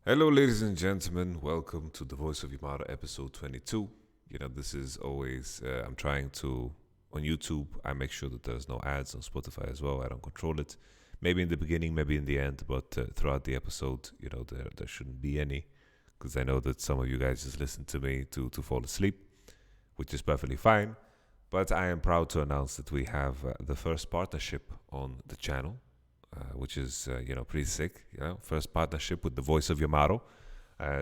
Hello, ladies and gentlemen. Welcome to the Voice of Yamato, episode 22. This is always, I'm trying to, on YouTube, I make sure that there's no ads on Spotify as well. I don't control it. Maybe in the beginning, maybe in the end, but throughout the episode, there shouldn't be any. Because I know that some of you guys just listen to me to fall asleep, which is perfectly fine. But I am proud to announce that we have the first partnership on the channel. Which is pretty sick. First partnership with the Voice of Yamato.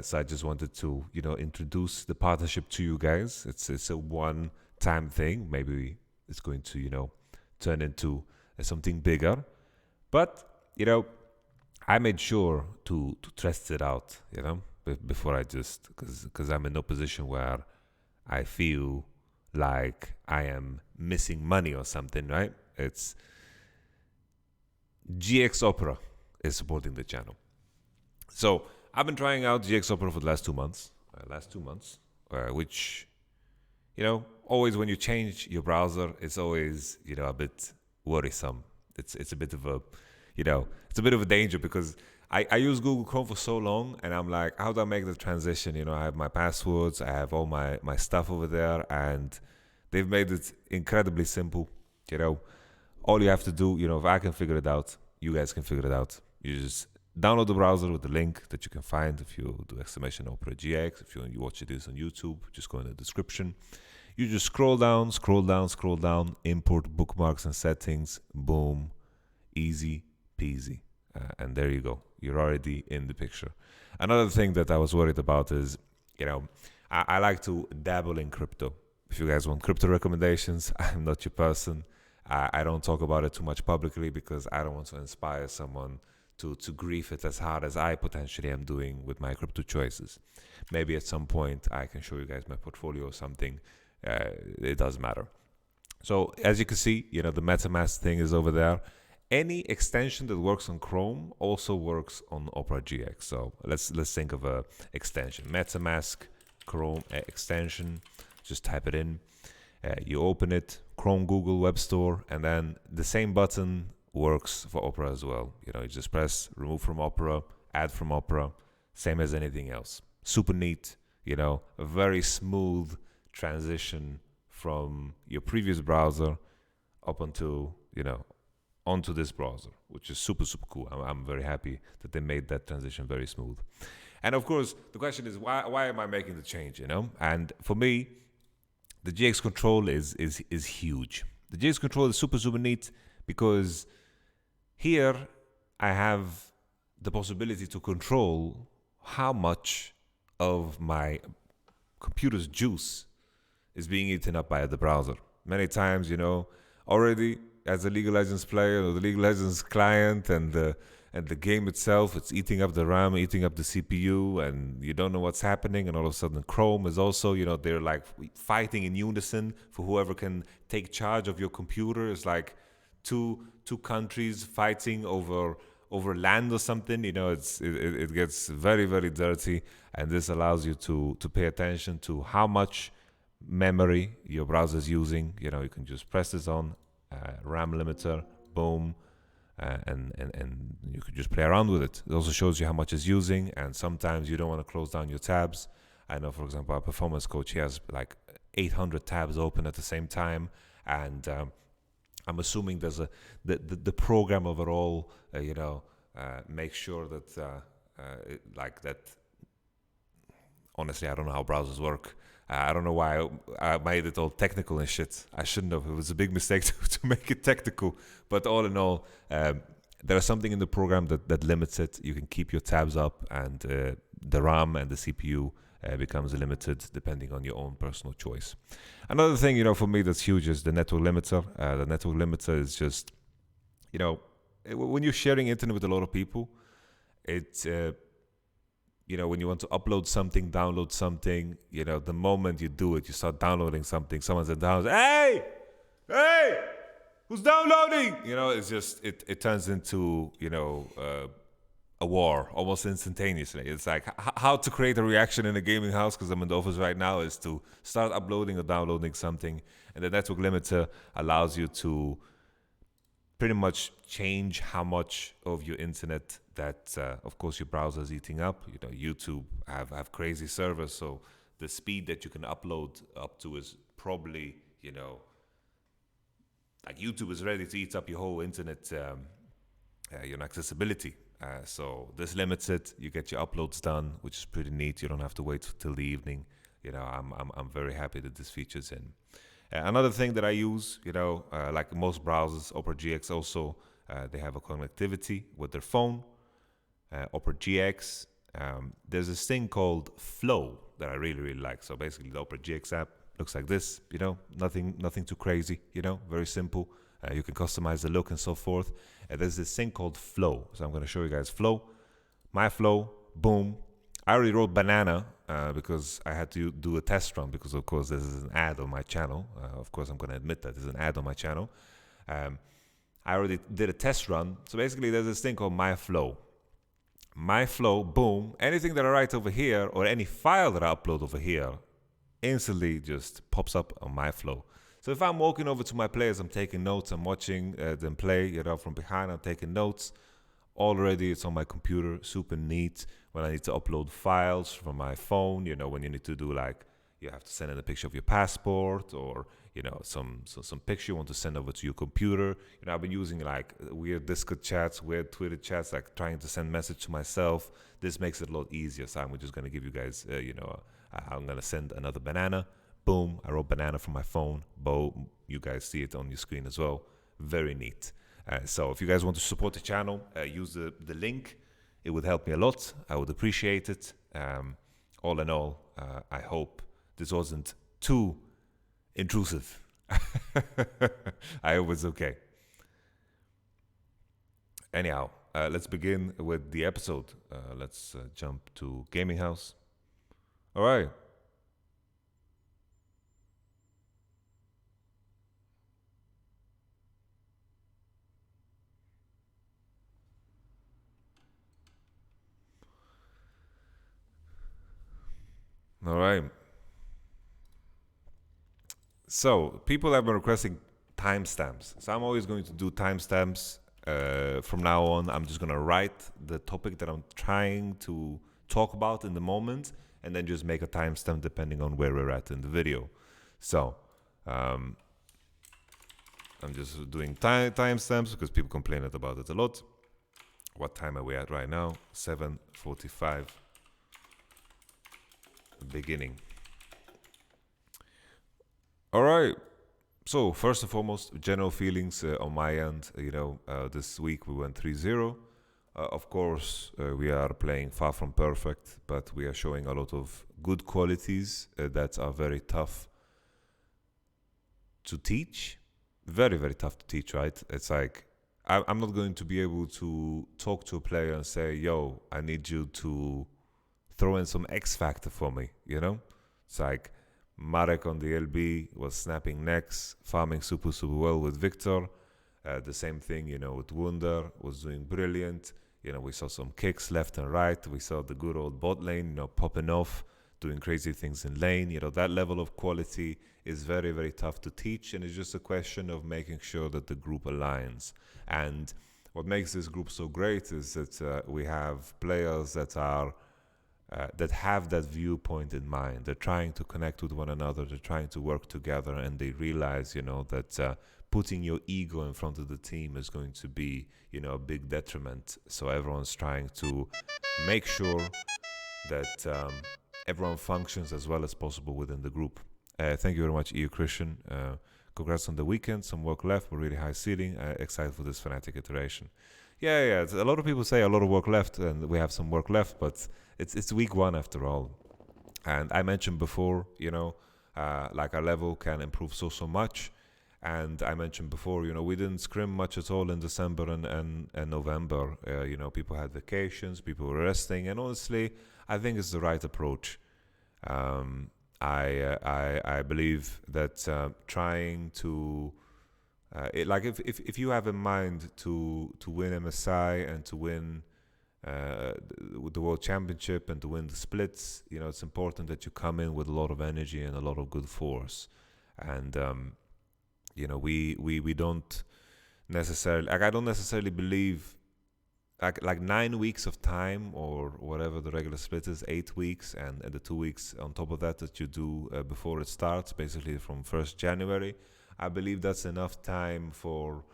So I just wanted to introduce the partnership to you guys. It's a one-time thing. Maybe it's going to turn into something bigger. But I made sure to test it out. Before I just because I'm in no position where I feel like I am missing money or something. Right? It's GX Opera is supporting the channel. So I've been trying out GX Opera for the last 2 months. Which, always when you change your browser, it's always, a bit worrisome. It's a bit of a, it's a bit of a danger because I use Google Chrome for so long and I'm like, how do I make the transition? I have my passwords, I have all my stuff over there, and they've made it incredibly simple. All you have to do, if I can figure it out, you guys can figure it out. You just download the browser with the link that you can find if you do exclamation Opera GX. If you watch this on YouTube, just go in the description. You just scroll down, import bookmarks and settings, boom, easy peasy. And there you go. You're already in the picture. Another thing that I was worried about is, I like to dabble in crypto. If you guys want crypto recommendations, I'm not your person. I don't talk about it too much publicly because I don't want to inspire someone to grief it as hard as I potentially am doing with my crypto choices. Maybe at some point I can show you guys my portfolio or something. It doesn't matter. So as you can see, the MetaMask thing is over there. Any extension that works on Chrome also works on Opera GX. So let's think of a extension. MetaMask Chrome extension. Just type it in. You open it, Chrome, Google, Web Store, and then the same button works for Opera as well. You just press remove from Opera, add from Opera, same as anything else. Super neat, a very smooth transition from your previous browser up onto this browser, which is super, super cool. I'm very happy that they made that transition very smooth. And of course, the question is, why am I making the change, And for me, the GX control is huge. The GX control is super, super neat because here I have the possibility to control how much of my computer's juice is being eaten up by the browser. Many times, already as a League of Legends player or the League of Legends client and the game itself, it's eating up the RAM, eating up the CPU, and you don't know what's happening. And all of a sudden, Chrome is also, they're like fighting in unison for whoever can take charge of your computer. It's like two countries fighting over land or something. It gets very, very dirty, and this allows you to pay attention to how much memory your browser is using. You can just press this on, RAM limiter, boom. And you could just play around with it. It also shows you how much it's using, and sometimes you don't want to close down your tabs. I know, for example, our performance coach, he has like 800 tabs open at the same time, and I'm assuming there's the program overall, makes sure that that. Honestly, I don't know how browsers work. I don't know why I made it all technical and shit. I shouldn't have. It was a big mistake to make it technical. But all in all, there's something in the program that limits it. You can keep your tabs up, and the RAM and the CPU becomes limited depending on your own personal choice. Another thing, for me that's huge is the network limiter. The network limiter is just, when you're sharing internet with a lot of people, it's when you want to upload something, download something, the moment you do it, you start downloading something, someone's in the house, hey, who's downloading? It's just, it turns into, a war almost instantaneously. It's like how to create a reaction in a gaming house, because I'm in the office right now, is to start uploading or downloading something. And the network limiter allows you to pretty much change how much of your internet that of course your browser is eating up. You know, YouTube have crazy servers, so the speed that you can upload up to is probably, you know, like YouTube is ready to eat up your whole internet, your accessibility. So this limits it. You get your uploads done, which is pretty neat. You don't have to wait till the evening. You know, I'm very happy that this feature's in. Another thing that I use, you know, like most browsers, Opera GX also, they have a connectivity with their phone. Opera GX, there's this thing called Flow that I really like. So basically, the Opera GX app looks like this. You know, nothing too crazy. You know, very simple. You can customize the look and so forth. And there's this thing called Flow. So I'm going to show you guys Flow. My Flow, boom. I already wrote banana because I had to do a test run because, of course, this is an ad on my channel. Of course, I'm going to admit that there's an ad on my channel. I already did a test run. So basically, there's this thing called My Flow. My Flow, boom. Anything that I write over here or any file that I upload over here instantly just pops up on My Flow. So if I'm walking over to my players, I'm taking notes, I'm watching them play, you know, from behind, I'm taking notes. Already it's on my computer, super neat. When I need to upload files from my phone, you know, when you need to do like, you have to send in a picture of your passport or, you know, some picture you want to send over to your computer. You know, I've been using like weird Discord chats, weird Twitter chats, like trying to send message to myself. This makes it a lot easier. So I'm just going to give you guys, you know, I'm going to send another banana. Boom, I wrote banana from my phone. Boom, you guys see it on your screen as well. Very neat. So if you guys want to support the channel, use the link. It would help me a lot. I would appreciate it. All in all, I hope this wasn't too intrusive. I hope it's okay. Anyhow, let's begin with the episode. Let's jump to Gaming House. All right. All right. So people have been requesting timestamps. So I'm always going to do timestamps. From now on, I'm just going to write the topic that I'm trying to talk about in the moment and then just make a timestamp depending on where we're at in the video. So I'm just doing timestamps because people complain about it a lot. What time are we at right now? 7:45. Beginning. All right. So first and foremost, general feelings on my end. You know, this week we went 3-0. Of course, we are playing far from perfect, but we are showing a lot of good qualities that are very tough to teach. Very, very tough to teach, right? It's like, I'm not going to be able to talk to a player and say, yo, I need you to throw in some X factor for me, you know? It's like Marek on the LB was snapping necks, farming super well with Victor. The same thing, you know, with Wunder was doing brilliant. You know, we saw some kicks left and right. We saw the good old bot lane, you know, popping off, doing crazy things in lane. You know, that level of quality is very, very tough to teach. And it's just a question of making sure that the group aligns. And what makes this group so great is that we have players that are that have that viewpoint in mind. They're trying to connect with one another. They're trying to work together, and they realize, you know, that putting your ego in front of the team is going to be, you know, a big detriment. So everyone's trying to make sure that everyone functions as well as possible within the group. Thank you very much, EU Christian. Congrats on the weekend. Some work left, but really high ceiling. Excited for this Fnatic iteration. Yeah. A lot of people say a lot of work left, and we have some work left, but it's week one after all. And I mentioned before, you know, like our level can improve so much. And I mentioned before, you know, we didn't scrim much at all in December and November. You know, people had vacations, people were resting, and honestly, I think it's the right approach. I believe that trying to like if you have in mind to win MSI and to win the World Championship and to win the splits, you know, it's important that you come in with a lot of energy and a lot of good force. And you know, we don't necessarily, like, I don't necessarily believe like 9 weeks of time, or whatever the regular split is, 8 weeks, and the 2 weeks on top of that you do before it starts, basically from 1st January. I believe that's enough time for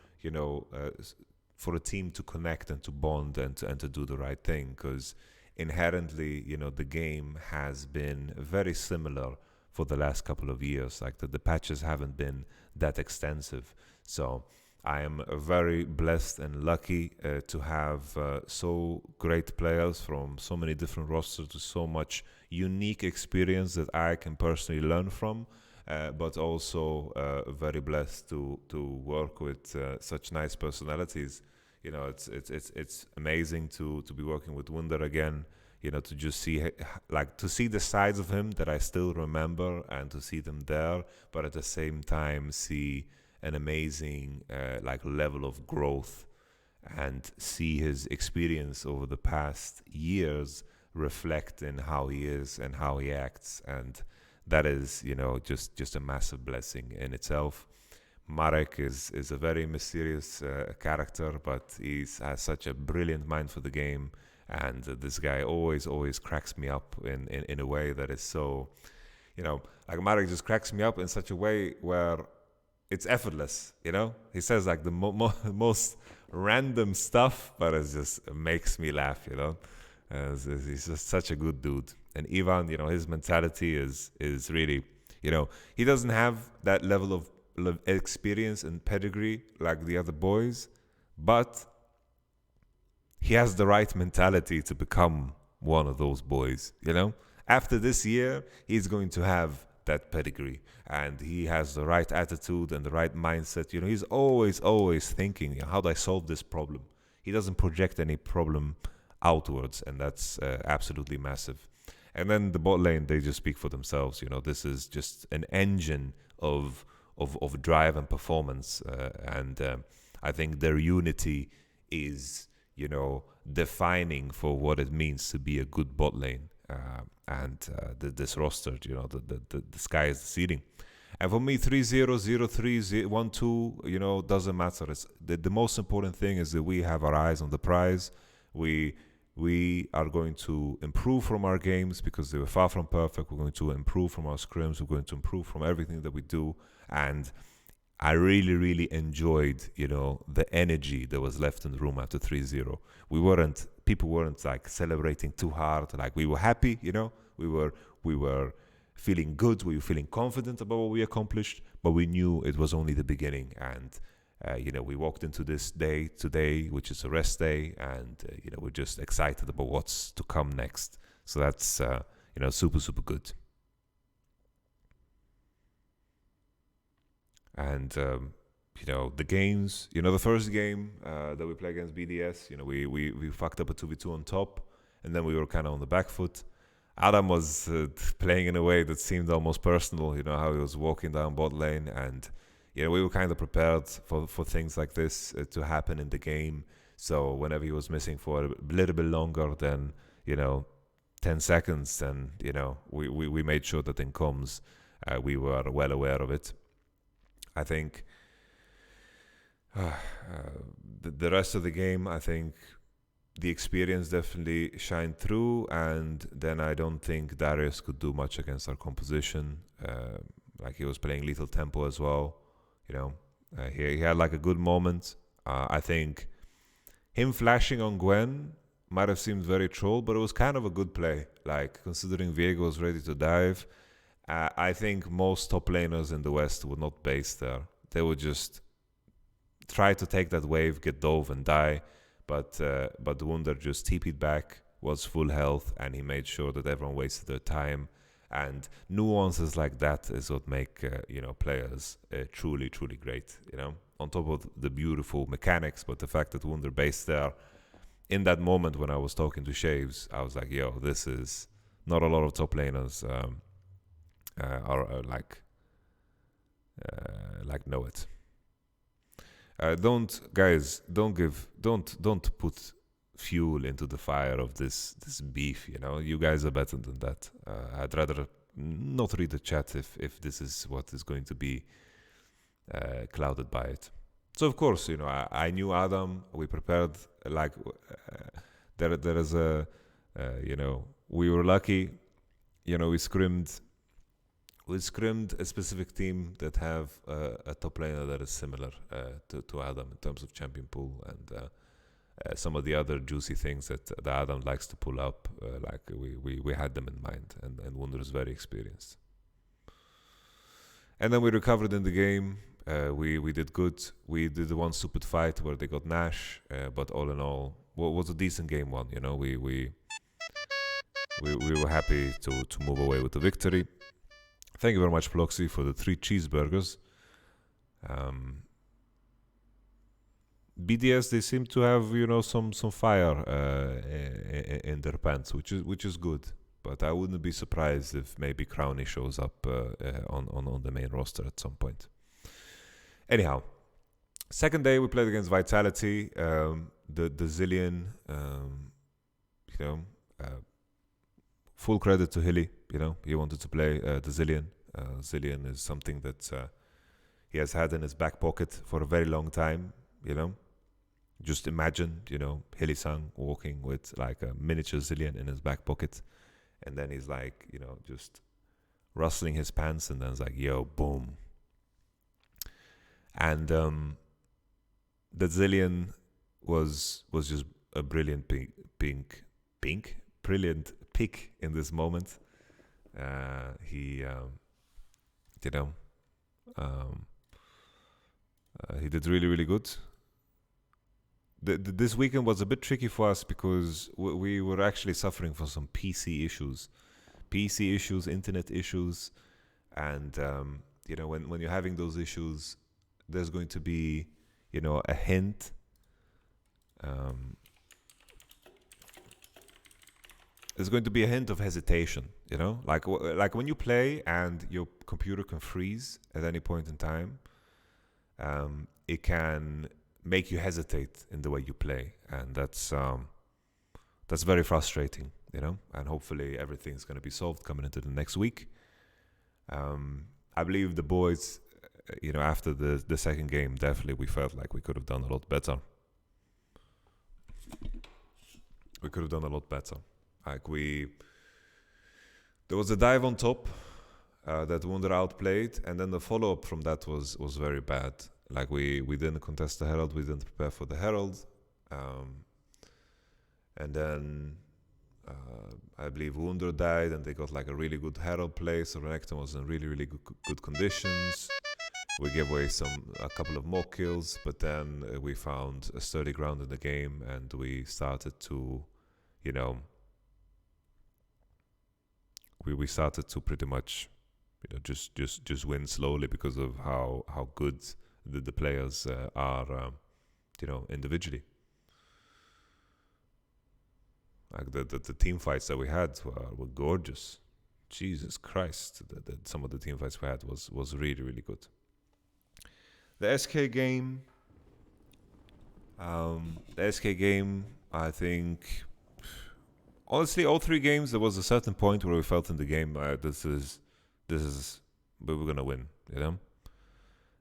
for a team to connect and to bond and to do the right thing, because inherently, the game has been very similar for the last couple of years. Like the patches haven't been that extensive. So I am very blessed and lucky to have so great players from so many different rosters, with so much unique experience that I can personally learn from. But also very blessed to work with such nice personalities. It's amazing to be working with Wunder again. To just see the sides of him that I still remember, and to see them there, but at the same time see an amazing level of growth, and see his experience over the past years reflect in how he is and how he acts, and that is just a massive blessing in itself. Marek is a very mysterious character, but he has such a brilliant mind for the game, and this guy always cracks me up in a way that is so, like Marek just cracks me up in such a way where it's effortless. He says like the most random stuff, but it just makes me laugh. He's just such a good dude. And Ivan, his mentality is really, he doesn't have that level of experience and pedigree like the other boys, but he has the right mentality to become one of those boys. After this year, he's going to have that pedigree, and he has the right attitude and the right mindset. He's always thinking, how do I solve this problem? He doesn't project any problem outwards, and that's absolutely massive. And then the bot lane, they just speak for themselves. This is just an engine of drive and performance, and I think their unity is defining for what it means to be a good bot lane. This roster, the sky is the ceiling. And for me, 3-0, 0-3, 1-2, doesn't matter. It's the most important thing is that we have our eyes on the prize. We are going to improve from our games because they were far from perfect. We're going to improve from our scrims. We're going to improve from everything that we do. And I really, really enjoyed, the energy that was left in the room after 3-0. People weren't like celebrating too hard. Like we were happy, we were feeling good. We were feeling confident about what we accomplished, but we knew it was only the beginning. And, we walked into this day today, which is a rest day, and, we're just excited about what's to come next. So that's, super, super good. And, the games, the first game that we played against BDS, we fucked up a 2v2 on top, and then we were kind of on the back foot. Adam was playing in a way that seemed almost personal, how he was walking down bot lane, and, we were kind of prepared for things like this to happen in the game. So whenever he was missing for a little bit longer than, 10 seconds, then, we made sure that in comms we were well aware of it. I think the rest of the game, I think the experience definitely shined through, and then I don't think Darius could do much against our composition. He was playing lethal tempo as well. He had like a good moment. I think him flashing on Gwen might have seemed very troll, but it was kind of a good play. Like, considering Viego was ready to dive, I think most top laners in the West would not base there. They would just try to take that wave, get dove and die. But Wunder just TP'd back, was full health, and he made sure that everyone wasted their time. And nuances like that is what make players truly, truly great. On top of the beautiful mechanics, but the fact that Wunder based there. In that moment when I was talking to Shaves, I was like, "Yo, this is not a lot of top laners are know it." Don't put fuel into the fire of this beef. You guys are better than that. I'd rather not read the chat if this is what is going to be clouded by it. So of course, I knew Adam. We prepared there is a we were lucky. We scrimmed a specific team that have a top laner that is similar to Adam in terms of champion pool and some of the other juicy things that Adam likes to pull up. We had them in mind, and Wunder is very experienced. And then we recovered in the game. We did good. We did the one stupid fight where they got Nash, but all in all, was a decent game one. We were happy to move away with the victory. Thank you very much, Floxy, for the 3 cheeseburgers. BDS, they seem to have some fire in their pants, which is good. But I wouldn't be surprised if maybe Crowny shows up on the main roster at some point. Anyhow, second day we played against Vitality. The Zillion, full credit to Hilly. He wanted to play the Zillion. Zillion is something that he has had in his back pocket for a very long time. Just imagine, Hylissang walking with like a miniature Zillion in his back pocket. And then he's like, just rustling his pants, and then it's like, yo, boom. And the Zillion was just a brilliant brilliant pick in this moment. He did really, really good. This weekend was a bit tricky for us because we were actually suffering from some PC issues, internet issues, and when you're having those issues, there's going to be a hint. There's going to be a hint of hesitation, like when you play and your computer can freeze at any point in time. It can make you hesitate in the way you play, and that's very frustrating, and hopefully everything's going to be solved coming into the next week. I believe the boys, after the second game, definitely we felt like we could have done a lot better. There was a dive on top that Wunder outplayed, and then the follow-up from that was very bad. Like we didn't contest the Herald, we didn't prepare for the Herald, and then I believe Wunder died, and they got like a really good Herald play, so Renekton was in really, really good conditions. We gave away a couple of mock kills, but then we found a sturdy ground in the game, and we started to, we started to pretty much, just win slowly because of how good the players are, individually. Like the team fights that we had were gorgeous. Jesus Christ, some of the team fights we had was really, really good. The SK game, I think, honestly, all 3 games, there was a certain point where we felt in the game, this is, but we're gonna win,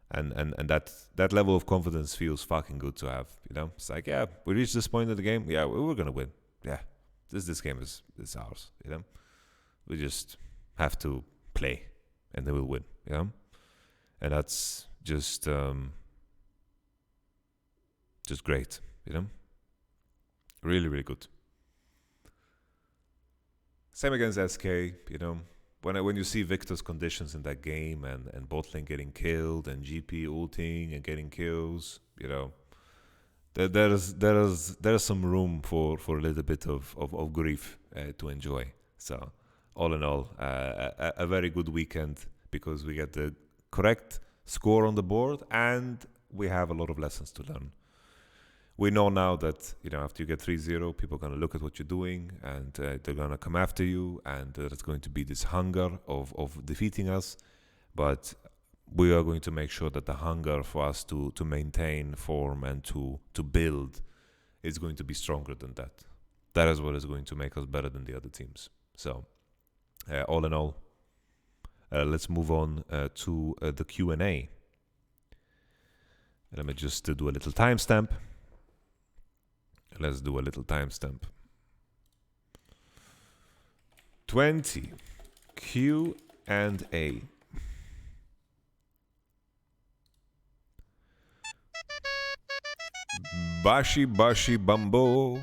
and that level of confidence feels fucking good to have, It's like, yeah, we reached this point in the game, yeah, we're gonna win, yeah, this game is ours, We just have to play, and then we'll win, and that's just great, really, really good. Same against SK, when you see Victor's conditions in that game and bot lane getting killed and GP ulting and getting kills, there's some room for a little bit of grief to enjoy. So all in all, a very good weekend because we get the correct score on the board and we have a lot of lessons to learn. We know now that, after you get 3-0, people are going to look at what you're doing and they're going to come after you, and there's going to be this hunger of defeating us. But we are going to make sure that the hunger for us to maintain form and to build is going to be stronger than that. That is what is going to make us better than the other teams. So, all in all, let's move on to the Q&A. Let me just do a little timestamp. Let's do a little timestamp. 20 Q&A. Bashi bashi bambo,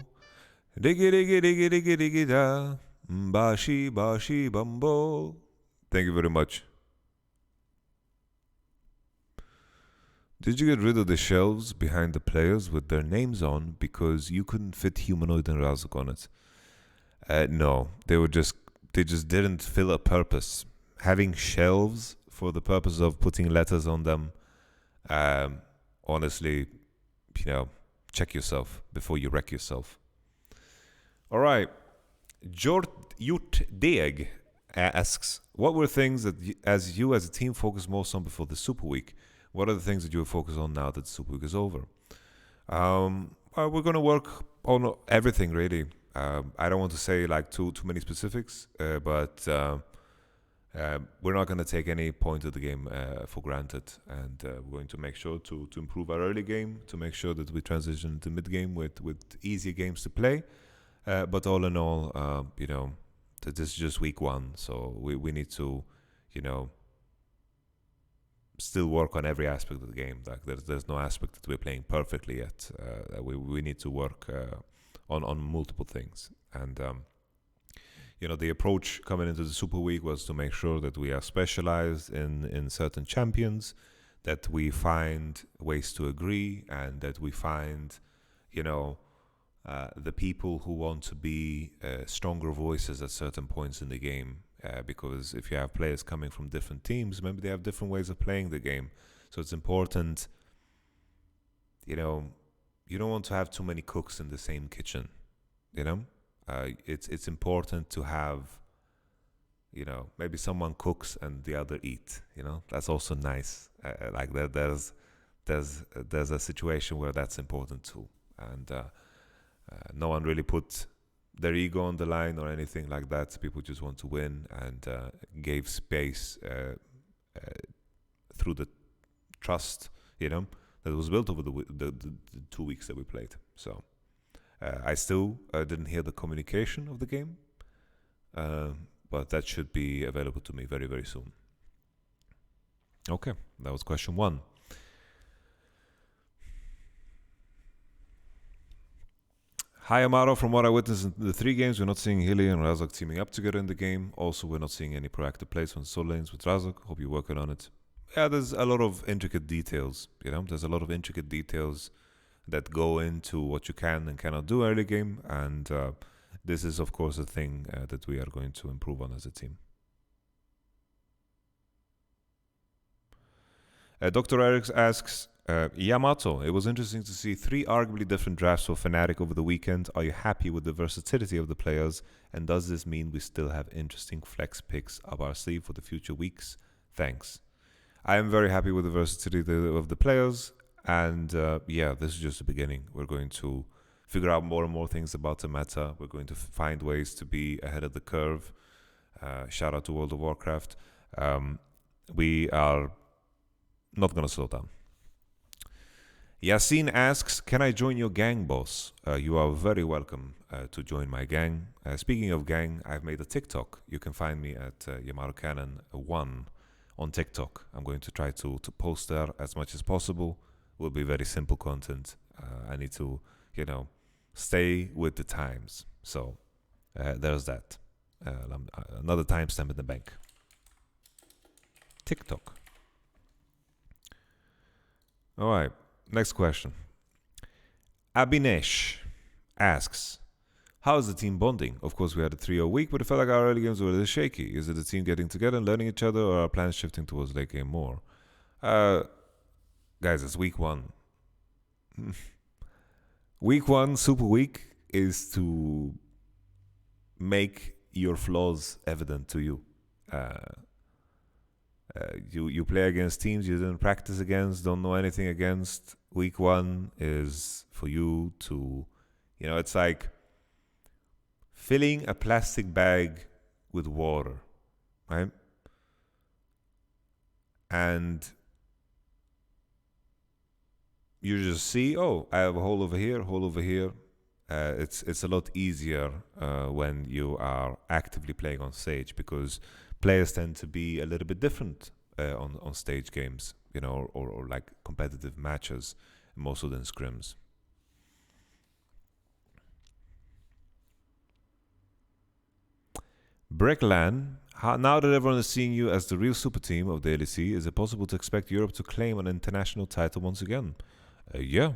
diggy diggy diggy diggy diggy da, bashi bashi bambo. Thank you very much. Did you get rid of the shelves behind the players with their names on because you couldn't fit Humanoid and Razok on it? No, they just didn't fill a purpose. Having shelves for the purpose of putting letters on them, honestly, check yourself before you wreck yourself. All right. Jort Deg asks, what were things that you as a team focus most on before the Super Week? What are the things that you will focus on now that the Super Week is over? We're going to work on everything, really. I don't want to say like too many specifics, but we're not going to take any point of the game for granted, and we're going to make sure to improve our early game, to make sure that we transition to mid game with easier games to play. But all in all, this is just week one, so we need to, still work on every aspect of the game. Like there's no aspect that we're playing perfectly yet. We need to work on multiple things, and the approach coming into the Super Week was to make sure that we are specialized in certain champions, that we find ways to agree, and that we find, the people who want to be stronger voices at certain points in the game. Because if you have players coming from different teams, maybe they have different ways of playing the game. So it's important, you don't want to have too many cooks in the same kitchen, It's important to have, maybe someone cooks and the other eat, That's also nice. Like there's a situation where that's important too. And no one really put their ego on the line or anything like that. People just want to win, and gave space through the trust, that was built over the 2 weeks that we played. So I still didn't hear the communication of the game, but that should be available to me very, very soon. Okay, that was question 1. Hi Yamato, from what I witnessed in the 3 games, we're not seeing Hilly and Razok teaming up together in the game. Also, we're not seeing any proactive plays on solo lanes with Razok. Hope you're working on it. Yeah, there's a lot of intricate details, There's a lot of intricate details that go into what you can and cannot do early game, and this is, of course, a thing that we are going to improve on as a team. Dr. Erics asks, Yamato, it was interesting to see 3 arguably different drafts for Fnatic over the weekend. Are you happy with the versatility of the players? And does this mean we still have interesting flex picks up our sleeve for the future weeks? Thanks. I am very happy with the versatility of the players. And this is just the beginning. We're going to figure out more and more things about the meta. We're going to find ways to be ahead of the curve. Shout out to World of Warcraft. We are not going to slow down. Yasin asks, can I join your gang, boss? You are very welcome to join my gang. Speaking of gang, I've made a TikTok. You can find me at YamatoCannon 1 on TikTok. I'm going to try to post there as much as possible. It will be very simple content. I need to, stay with the times. So there's that. Another timestamp in the bank. TikTok. All right. Next question. Abinesh asks, how is the team bonding? Of course, we had a 3-0 week, but it felt like our early games were a little shaky. Is it the team getting together and learning each other, or are plans shifting towards late game more? Guys, it's week 1. Week 1, Super Week, is to make your flaws evident to you. You play against teams you didn't practice against, don't know anything against. Week 1 is for you to, it's like filling a plastic bag with water, right? And you just see, oh, I have a hole over here, it's a lot easier when you are actively playing on stage, because players tend to be a little bit different on stage games, you know, or like competitive matches, more so than scrims. Bricklan, now that everyone is seeing you as the real super team of the LEC, is it possible to expect Europe to claim an international title once again? Yeah,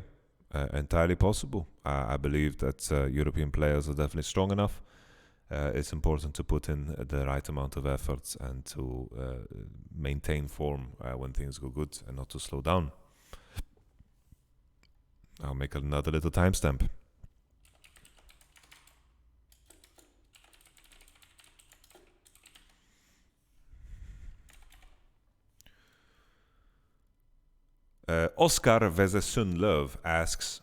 entirely possible. I believe that European players are definitely strong enough. It's important to put in the right amount of efforts and to maintain form when things go good and not to slow down. I'll make another little timestamp. Oscar Vezesunlöv asks,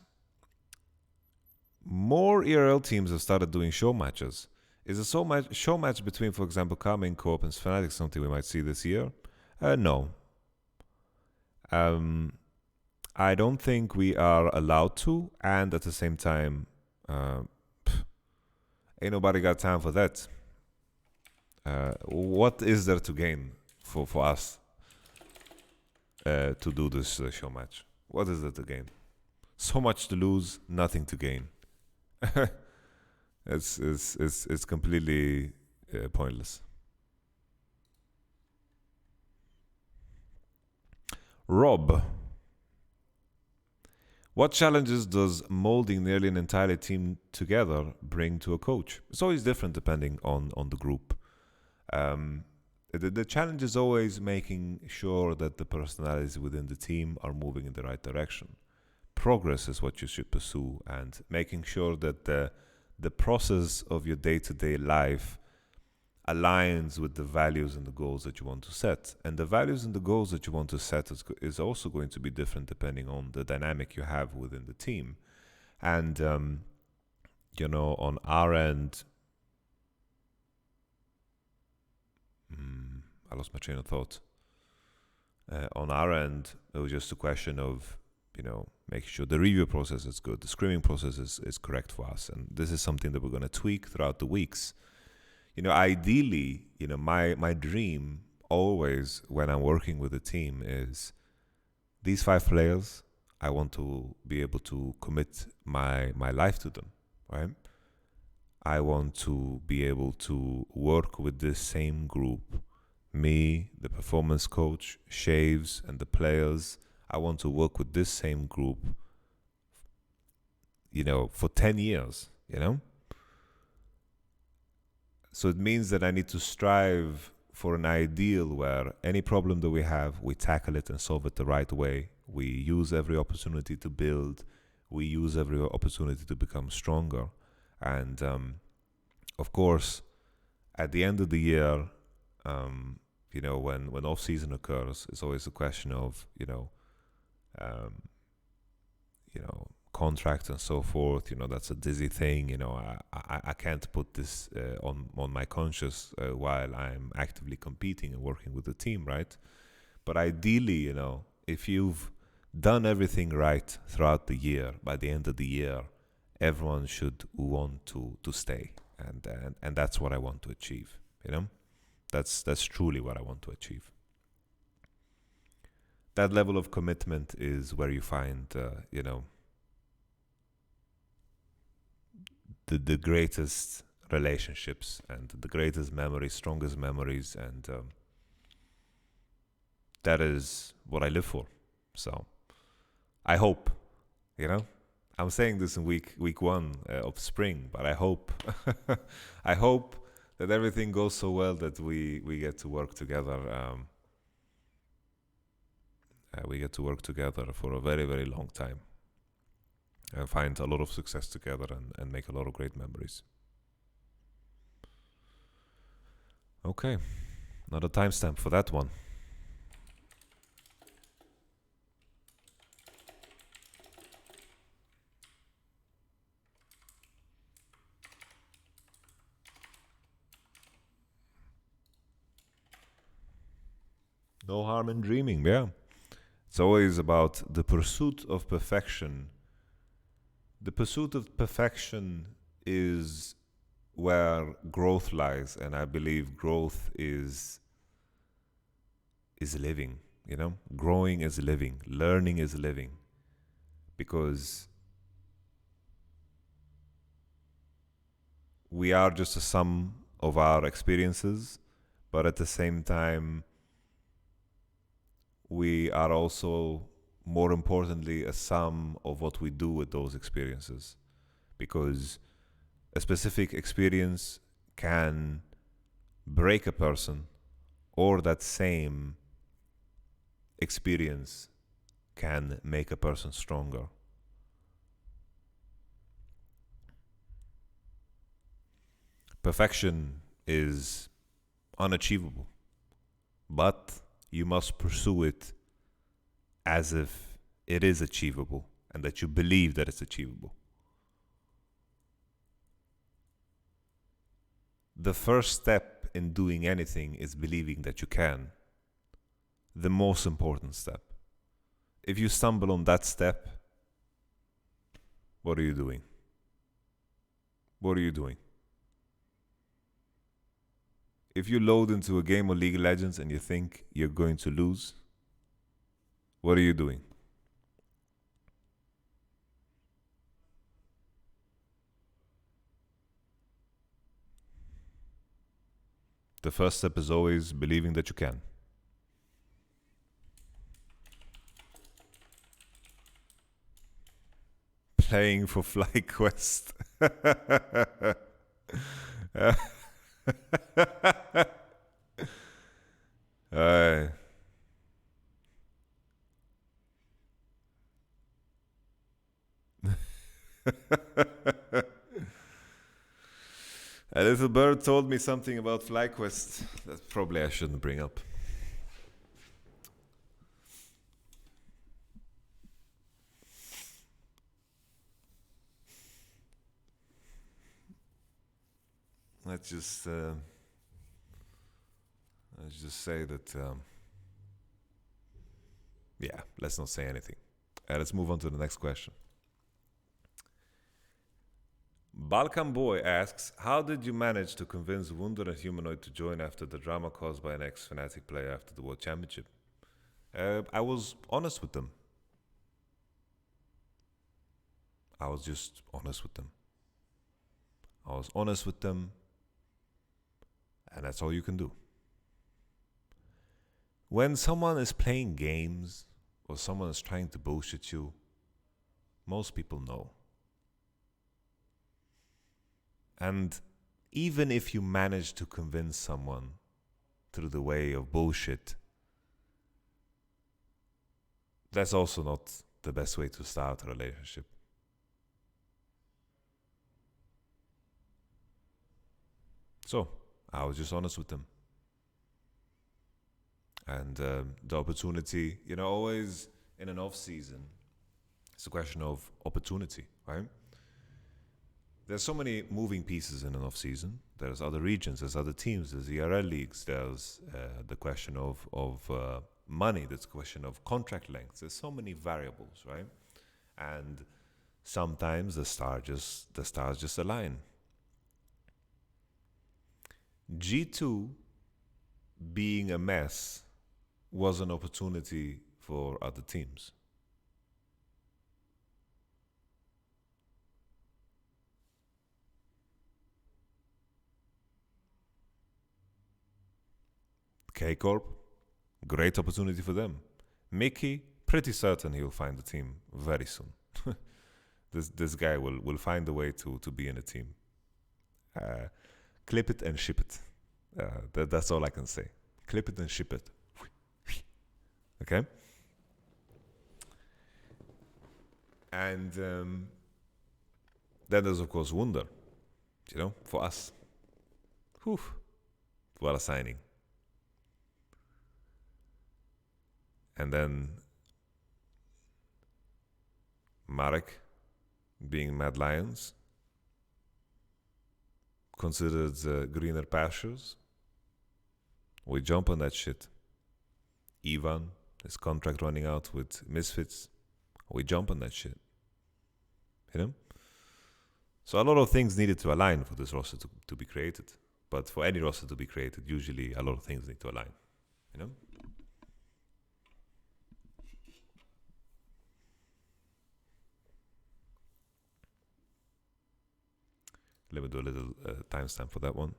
more ERL teams have started doing show matches. Is a show match between, for example, KCorp and Fnatic something we might see this year? No. I don't think we are allowed to, and at the same time, ain't nobody got time for that. What is there to gain for us to do this show match? What is there to gain? So much to lose, nothing to gain. It's completely pointless. Rob, what challenges does molding nearly an entire team together bring to a coach? It's always different depending on the group. The challenge is always making sure that the personalities within the team are moving in the right direction. Progress is what you should pursue, and making sure that the process of your day-to-day life aligns with the values and the goals that you want to set. And the values and the goals that you want to set is also going to be different depending on the dynamic you have within the team. And, you know, on our end, I lost my train of thought. On our end, it was just a question of, you know, making sure the review process is good, the scrimming process is correct for us. And this is something that we're going to tweak throughout the weeks. You know, ideally, you know, my dream always when I'm working with a team is these 5 players, I want to be able to commit my life to them, right? I want to be able to work with this same group, me, the performance coach, Shaves, and the players. I want to work with this same group, you know, for 10 years, you know? So it means that I need to strive for an ideal where any problem that we have, we tackle it and solve it the right way. We use every opportunity to build. We use every opportunity to become stronger. And, of course, at the end of the year, you know, when off-season occurs, it's always a question of, you know, contract and so forth. You know, that's a dizzy thing. You know, I can't put this on my conscience while I'm actively competing and working with the team, right? But ideally, you know, if you've done everything right throughout the year, by the end of the year, everyone should want to stay, and that's what I want to achieve. You know, that's truly what I want to achieve. That level of commitment is where you find, you know, the greatest relationships and the greatest memories, strongest memories, and that is what I live for. So I hope, you know, I'm saying this in week 1 of spring, but I hope I hope that everything goes so well that we get to work together. We get to work together for a very, very long time and find a lot of success together and make a lot of great memories. Okay, another timestamp for that one. No harm in dreaming, yeah. It's always about the pursuit of perfection The pursuit of perfection is where growth lies, and I believe growth is living, you know? Growing is living, learning is living. Because we are just a sum of our experiences, but at the same time, we are also, more importantly, a sum of what we do with those experiences. Because a specific experience can break a person, or that same experience can make a person stronger. Perfection is unachievable, but you must pursue it as if it is achievable and that you believe that it's achievable. The first step in doing anything is believing that you can. The most important step. If you stumble on that step, what are you doing? What are you doing? If you load into a game of League of Legends and you think you're going to lose, what are you doing? The first step is always believing that you can. Playing for FlyQuest. A little bird told me something about FlyQuest that probably I shouldn't bring up. Let's just say that, yeah, let's not say anything. Let's move on to the next question. Balkan Boy asks, how did you manage to convince Wunder and Humanoid to join after the drama caused by an ex-Fnatic player after the World Championship? I was honest with them. I was just honest with them. I was honest with them, and that's all you can do. When someone is playing games or someone is trying to bullshit you, most people know. And even if you manage to convince someone through the way of bullshit, that's also not the best way to start a relationship. So, I was just honest with them. And the opportunity, you know, always in an off-season, it's a question of opportunity, right? There's so many moving pieces in an off-season. There's other regions, there's other teams, there's ERL leagues, there's the question of money, there's the question of contract length. There's so many variables, right? And sometimes the stars just align. G2 being a mess was an opportunity for other teams. KCorp, great opportunity for them. Mickey, pretty certain he'll find a team very soon. This guy will find a way to be in a team. Clip it and ship it. That's all I can say. Clip it and ship it. Okay? And then there's, of course, Wunder. You know, for us. Whew. What a signing. And then Marek being Mad Lions, considered greener pastures. We jump on that shit. Ivan, his contract running out with Misfits. We jump on that shit. You know? So a lot of things needed to align for this roster to be created. But for any roster to be created, usually a lot of things need to align, you know? Let me do a little timestamp for that one.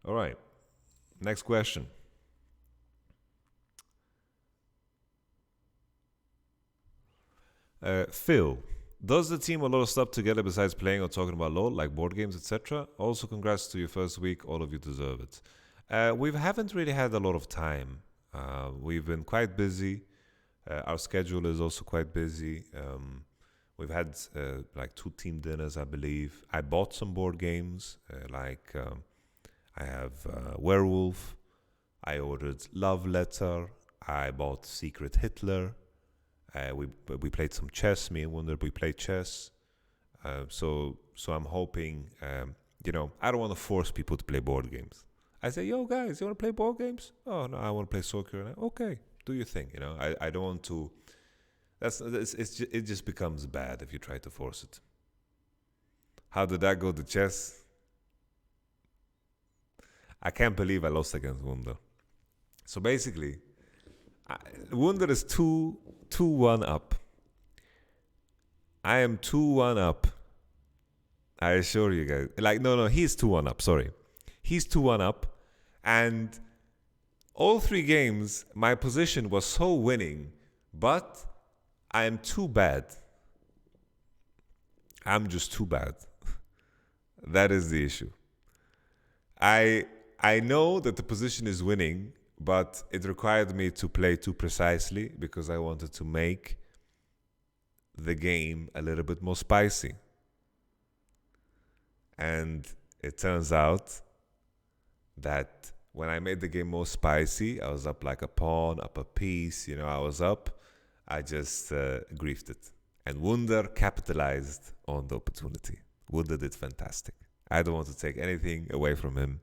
All right, next question. Phil, does the team a lot of stuff together besides playing or talking about LoL, like board games, etc.? Also, congrats to your first week. All of you deserve it. We haven't really had a lot of time. We've been quite busy. Our schedule is also quite busy. We've had like 2 team dinners, I believe. I bought some board games, I have Werewolf. I ordered Love Letter. I bought Secret Hitler. We played some chess. Me and Wunder, we played chess. So I'm hoping, I don't want to force people to play board games. I say, yo guys, you want to play board games? Oh no, I want to play soccer. Okay, do your thing. I don't want to. It just becomes bad if you try to force it. How did that go to chess? I can't believe I lost against Wunder. So basically, Wunder is 2-1 up. I am 2-1 up. I assure you guys. No, he's 2-1 up. Sorry. He's 2-1 up. And all 3 games, my position was so winning, but I am too bad. I'm just too bad. That is the issue. I know that the position is winning, but it required me to play too precisely because I wanted to make the game a little bit more spicy. And it turns out that when I made the game more spicy, I was up like a pawn, up a piece, I was up. I just griefed it. And Wunder capitalized on the opportunity. Wunder did fantastic. I don't want to take anything away from him.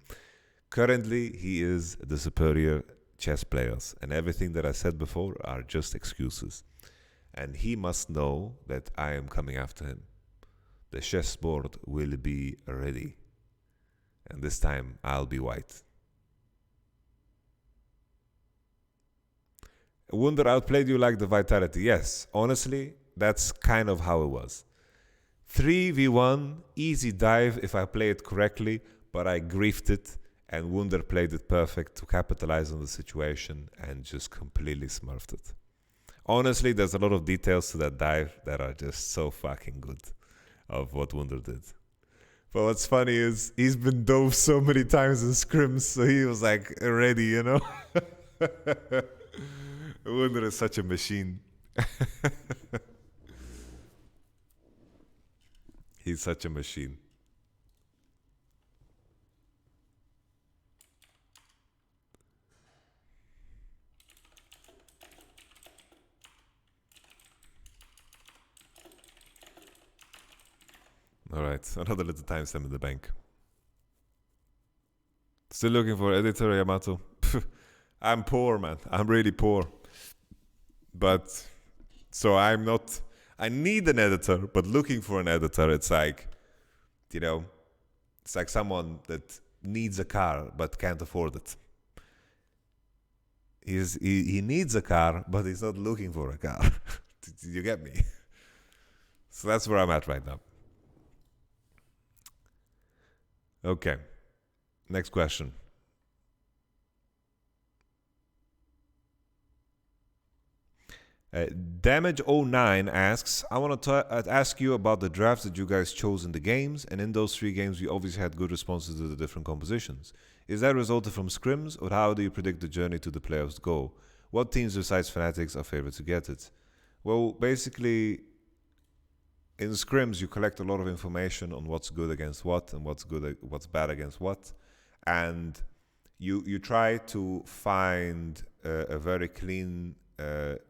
Currently, he is the superior chess players, and everything that I said before are just excuses. And he must know that I am coming after him. The chessboard will be ready. And this time, I'll be white. Wunder outplayed you like the Vitality. Yes, honestly, that's kind of how it was. 3v1, easy dive if I play it correctly, but I griefed it, and Wunder played it perfect to capitalize on the situation and just completely smurfed it. Honestly, there's a lot of details to that dive that are just so fucking good of what Wunder did. But what's funny is he's been dove so many times in scrims, so he was like ready, Wunder is such a machine. He's such a machine. All right, another little timestamp in the bank. Still looking for editor, Yamato. I'm poor, man. I'm really poor. But, so I'm not... I need an editor, but looking for an editor, it's like, it's like someone that needs a car but can't afford it. He needs a car, but he's not looking for a car. You get me? So that's where I'm at right now. Okay. Next question. Damage09 asks, I want to ask you about the drafts that you guys chose in the games, and in those 3 games you obviously had good responses to the different compositions. Is that resulted from scrims, or how do you predict the journey to the playoffs go? What teams besides Fnatic are favored to get it? Well, basically, in scrims you collect a lot of information on what's good against what and what's bad against what, and you try to find a very clean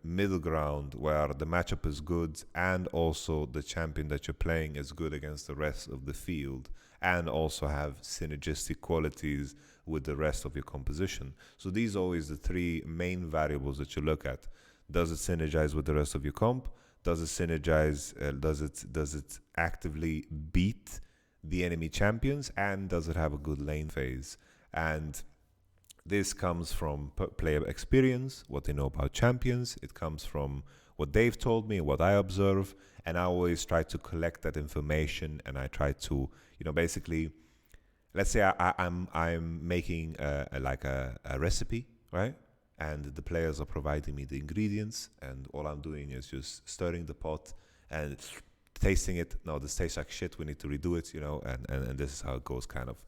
middle ground where the matchup is good and also the champion that you're playing is good against the rest of the field and also have synergistic qualities with the rest of your composition. So these are always the three main variables that you look at. Does it synergize with the rest of your comp? Does it synergize? Does it actively beat the enemy champions? And does it have a good lane phase? And this comes from player experience, what they know about champions. It comes from what they've told me, what I observe, and I always try to collect that information. And I try to, basically, let's say I'm making a recipe, right? And the players are providing me the ingredients, and all I'm doing is just stirring the pot and tasting it. No, this tastes like shit. We need to redo it, and this is how it goes, kind of,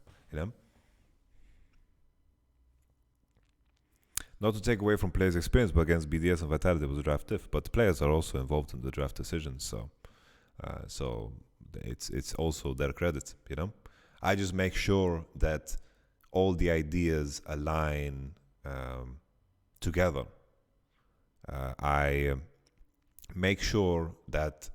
Not to take away from players' experience, but against BDS and Vitality it was a draft diff. But the players are also involved in the draft decisions, so it's also their credit, I just make sure that all the ideas align together. I make sure that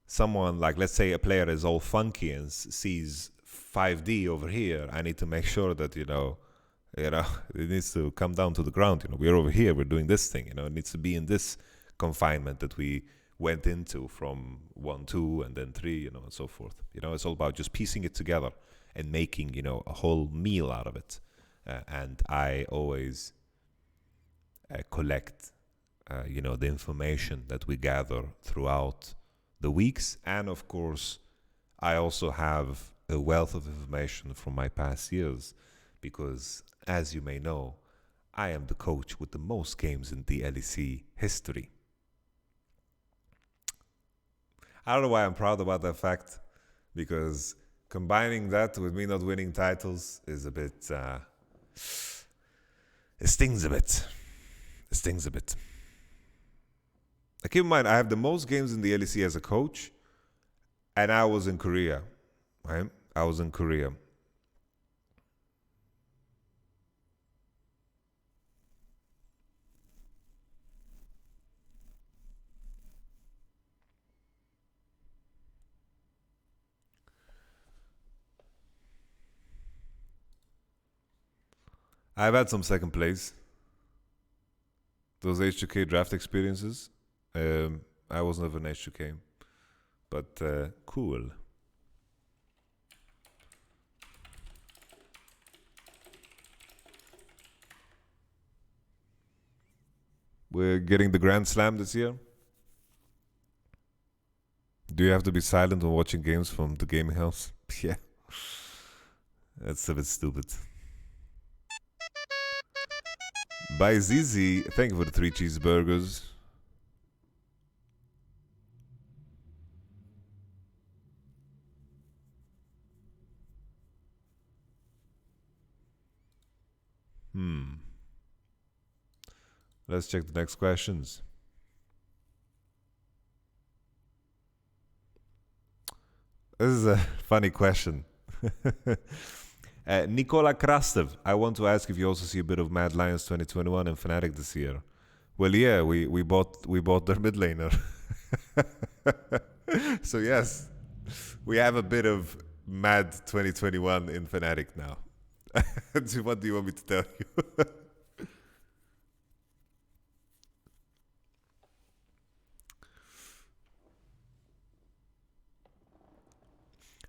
someone, like, let's say a player is all funky and sees 5D over here, I need to make sure that, it needs to come down to the ground. We're over here, we're doing this thing, it needs to be in this confinement that we went into from 1, 2, and then 3, and so forth. It's all about just piecing it together and making, a whole meal out of it. And I always collect, the information that we gather throughout the weeks. And of course, I also have a wealth of information from my past years because, as you may know, I am the coach with the most games in the LEC history. I don't know why I'm proud about that fact, because combining that with me not winning titles is a bit... it stings a bit. It stings a bit. Now, keep in mind, I have the most games in the LEC as a coach, and I was in Korea, right? I was in Korea. I've had some second place. Those H2K draft experiences. I was never an H2K. But cool. We're getting the Grand Slam this year. Do you have to be silent when watching games from the gaming house? Yeah. That's a bit stupid. By Zizi, thank you for the 3 cheeseburgers. Let's check the next questions. This is a funny question. Nikola Krastev, I want to ask if you also see a bit of Mad Lions 2021 and Fnatic this year. Well, yeah, we bought their mid laner. So yes, we have a bit of Mad 2021 in Fnatic now. What do you want me to tell you?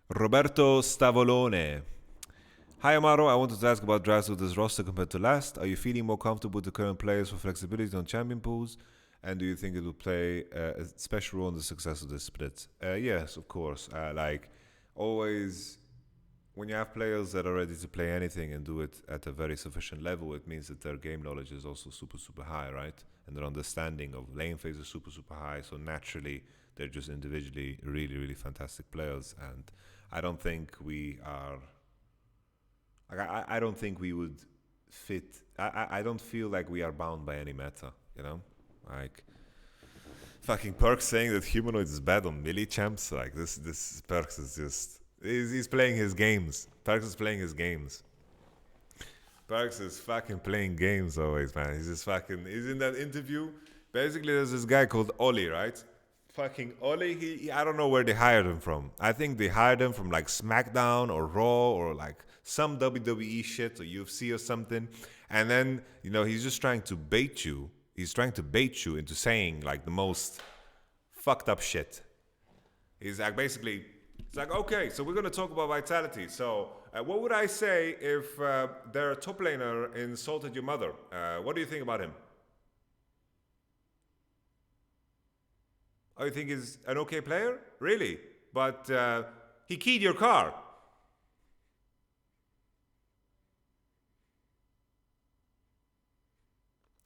Roberto Stavolone. Hi Yamato, I wanted to ask about drafts with this roster compared to last. Are you feeling more comfortable with the current players for flexibility on champion pools? And do you think it will play a special role in the success of this split? Yes, of course. Like always, when you have players that are ready to play anything and do it at a very sufficient level, it means that their game knowledge is also super, super high, right? And their understanding of lane phase is super, super high. So naturally, they're just individually really, really fantastic players. And I don't think we are... I don't think we would fit... I don't feel like we are bound by any meta, Like, fucking Perks saying that Humanoid is bad on melee champs. Like, this Perks is just... He's playing his games. Perks is playing his games. Perks is fucking playing games always, man. He's just fucking... He's in that interview. Basically, there's this guy called Oli, right? Fucking Oli, I don't know where they hired him from. I think they hired him from like SmackDown or Raw or like some WWE shit or UFC or something. And then, he's just trying to bait you. He's trying to bait you into saying like the most fucked up shit. He's like basically, it's like, okay, so we're going to talk about Vitality. So what would I say if their top laner insulted your mother? What do you think about him? Oh, you think he's an okay player? Really? But he keyed your car.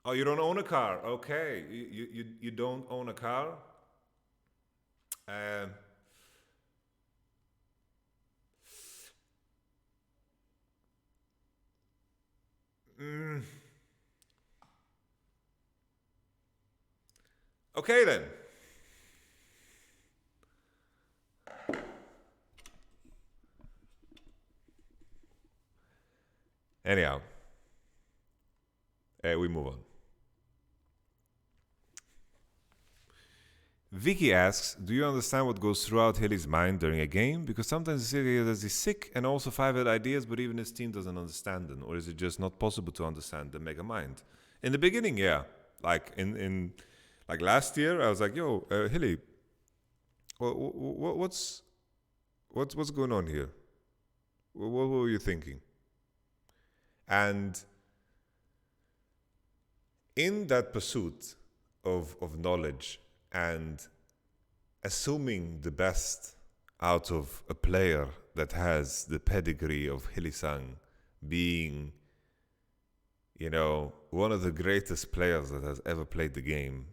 Oh, you don't own a car? Okay, you don't own a car. Um, okay then. Anyhow, we move on. Vicky asks, do you understand what goes throughout Hilly's mind during a game? Because sometimes he says that he's sick and also 5 ideas, but even his team doesn't understand them. Or is it just not possible to understand the mega mind? In the beginning, yeah. Like in like last year, I was like, yo, Hilly, what's going on here? What were you thinking? And in that pursuit of knowledge and assuming the best out of a player that has the pedigree of Hylissang being, one of the greatest players that has ever played the game,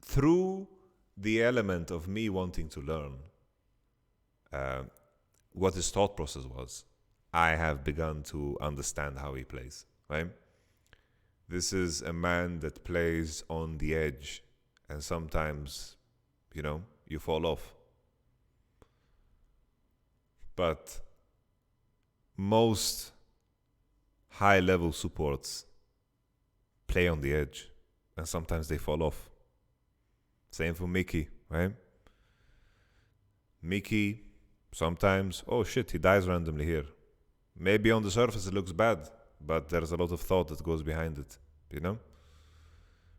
through the element of me wanting to learn what his thought process was, I have begun to understand how he plays, right? This is a man that plays on the edge, and sometimes, you fall off. But most high-level supports play on the edge, and sometimes they fall off. Same for Mickey, right? Mickey, sometimes, oh shit, he dies randomly here. Maybe on the surface it looks bad, but there's a lot of thought that goes behind it,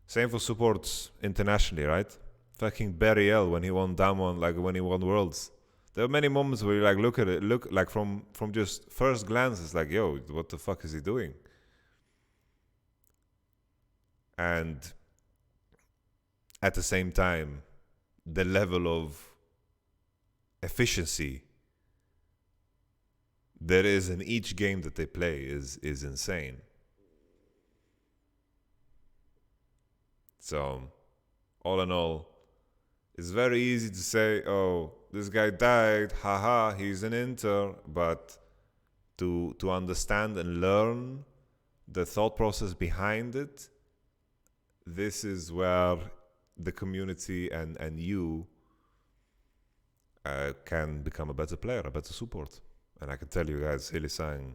Same for supports internationally, right? Fucking Barry L when he won Damwon, like when he won Worlds. There are many moments where you like look like from just first glance, it's like, yo, what the fuck is he doing? And at the same time, the level of efficiency there is in each game that they play is insane. So, all in all, it's very easy to say, oh, this guy died, haha, he's an Inter, but to understand and learn the thought process behind it, this is where the community and you can become a better player, a better support. And I can tell you guys, Hylissang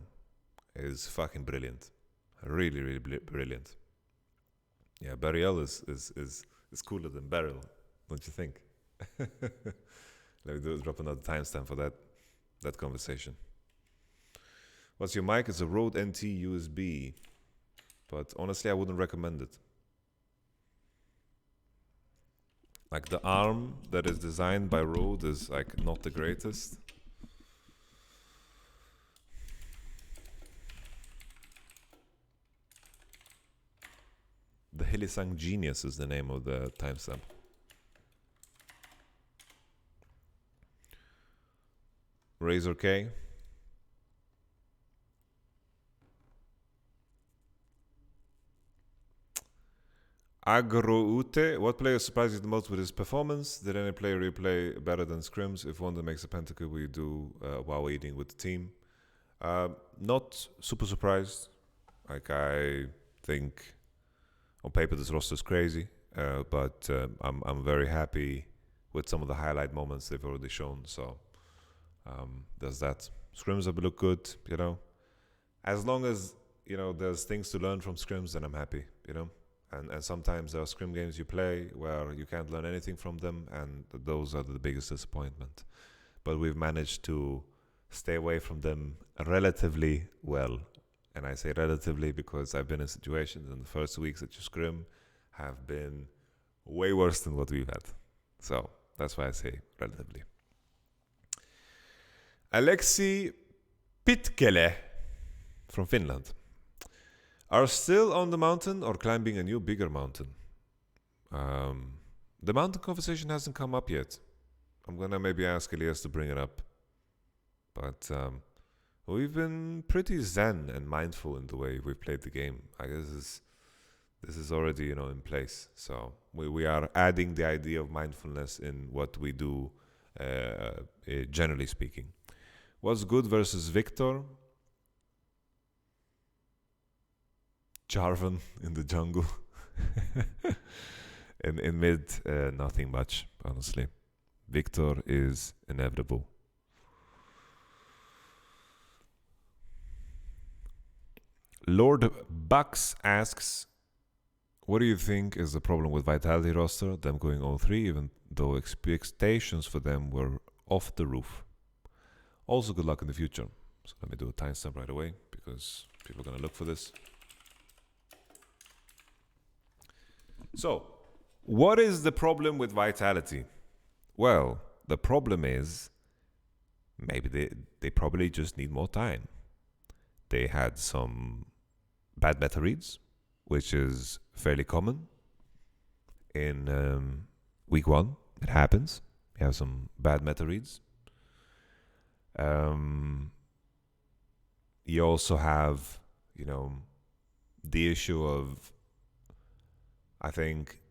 is fucking brilliant. Really, really brilliant. Yeah, Burial is cooler than Beryl, don't you think? Let me drop another timestamp for that conversation. What's your mic? It's a Rode NT USB. But honestly, I wouldn't recommend it. Like the arm that is designed by Rode is like not the greatest. The Hylissang Genius is the name of the timestamp. Razor K. Agroute, what player surprised you the most with his performance? Did any player replay better than scrims? If Wunder makes a pentakill, will you do while eating with the team? Not super surprised. Like, I think on paper this roster is crazy, but I'm very happy with some of the highlight moments they've already shown. So there's that. Scrims have looked good, As long as there's things to learn from scrims, then I'm happy, And sometimes there are scrim games you play where you can't learn anything from them, and those are the biggest disappointment. But we've managed to stay away from them relatively well. And I say relatively because I've been in situations in the first weeks that you scrim have been way worse than what we've had. So that's why I say relatively. Alexi Pitkele from Finland. Are still on the mountain or climbing a new bigger mountain? The mountain conversation hasn't come up yet. I'm gonna maybe ask Elias to bring it up. But we've been pretty zen and mindful in the way we've played the game. I guess this is already in place. So we are adding the idea of mindfulness in what we do, generally speaking. What's good versus Victor? Jarvan in the jungle. in mid, nothing much, honestly. Victor is inevitable. Lord Bucks asks, what do you think is the problem with Vitality roster, them going 0-3, even though expectations for them were off the roof? Also, good luck in the future. So let me do a timestamp right away, because people are going to look for this. So, what is the problem with Vitality? Well, the problem is maybe they probably just need more time. They had some bad meta reads, which is fairly common. In week 1, it happens. You have some bad meta reads. You also have, the issue of, I think,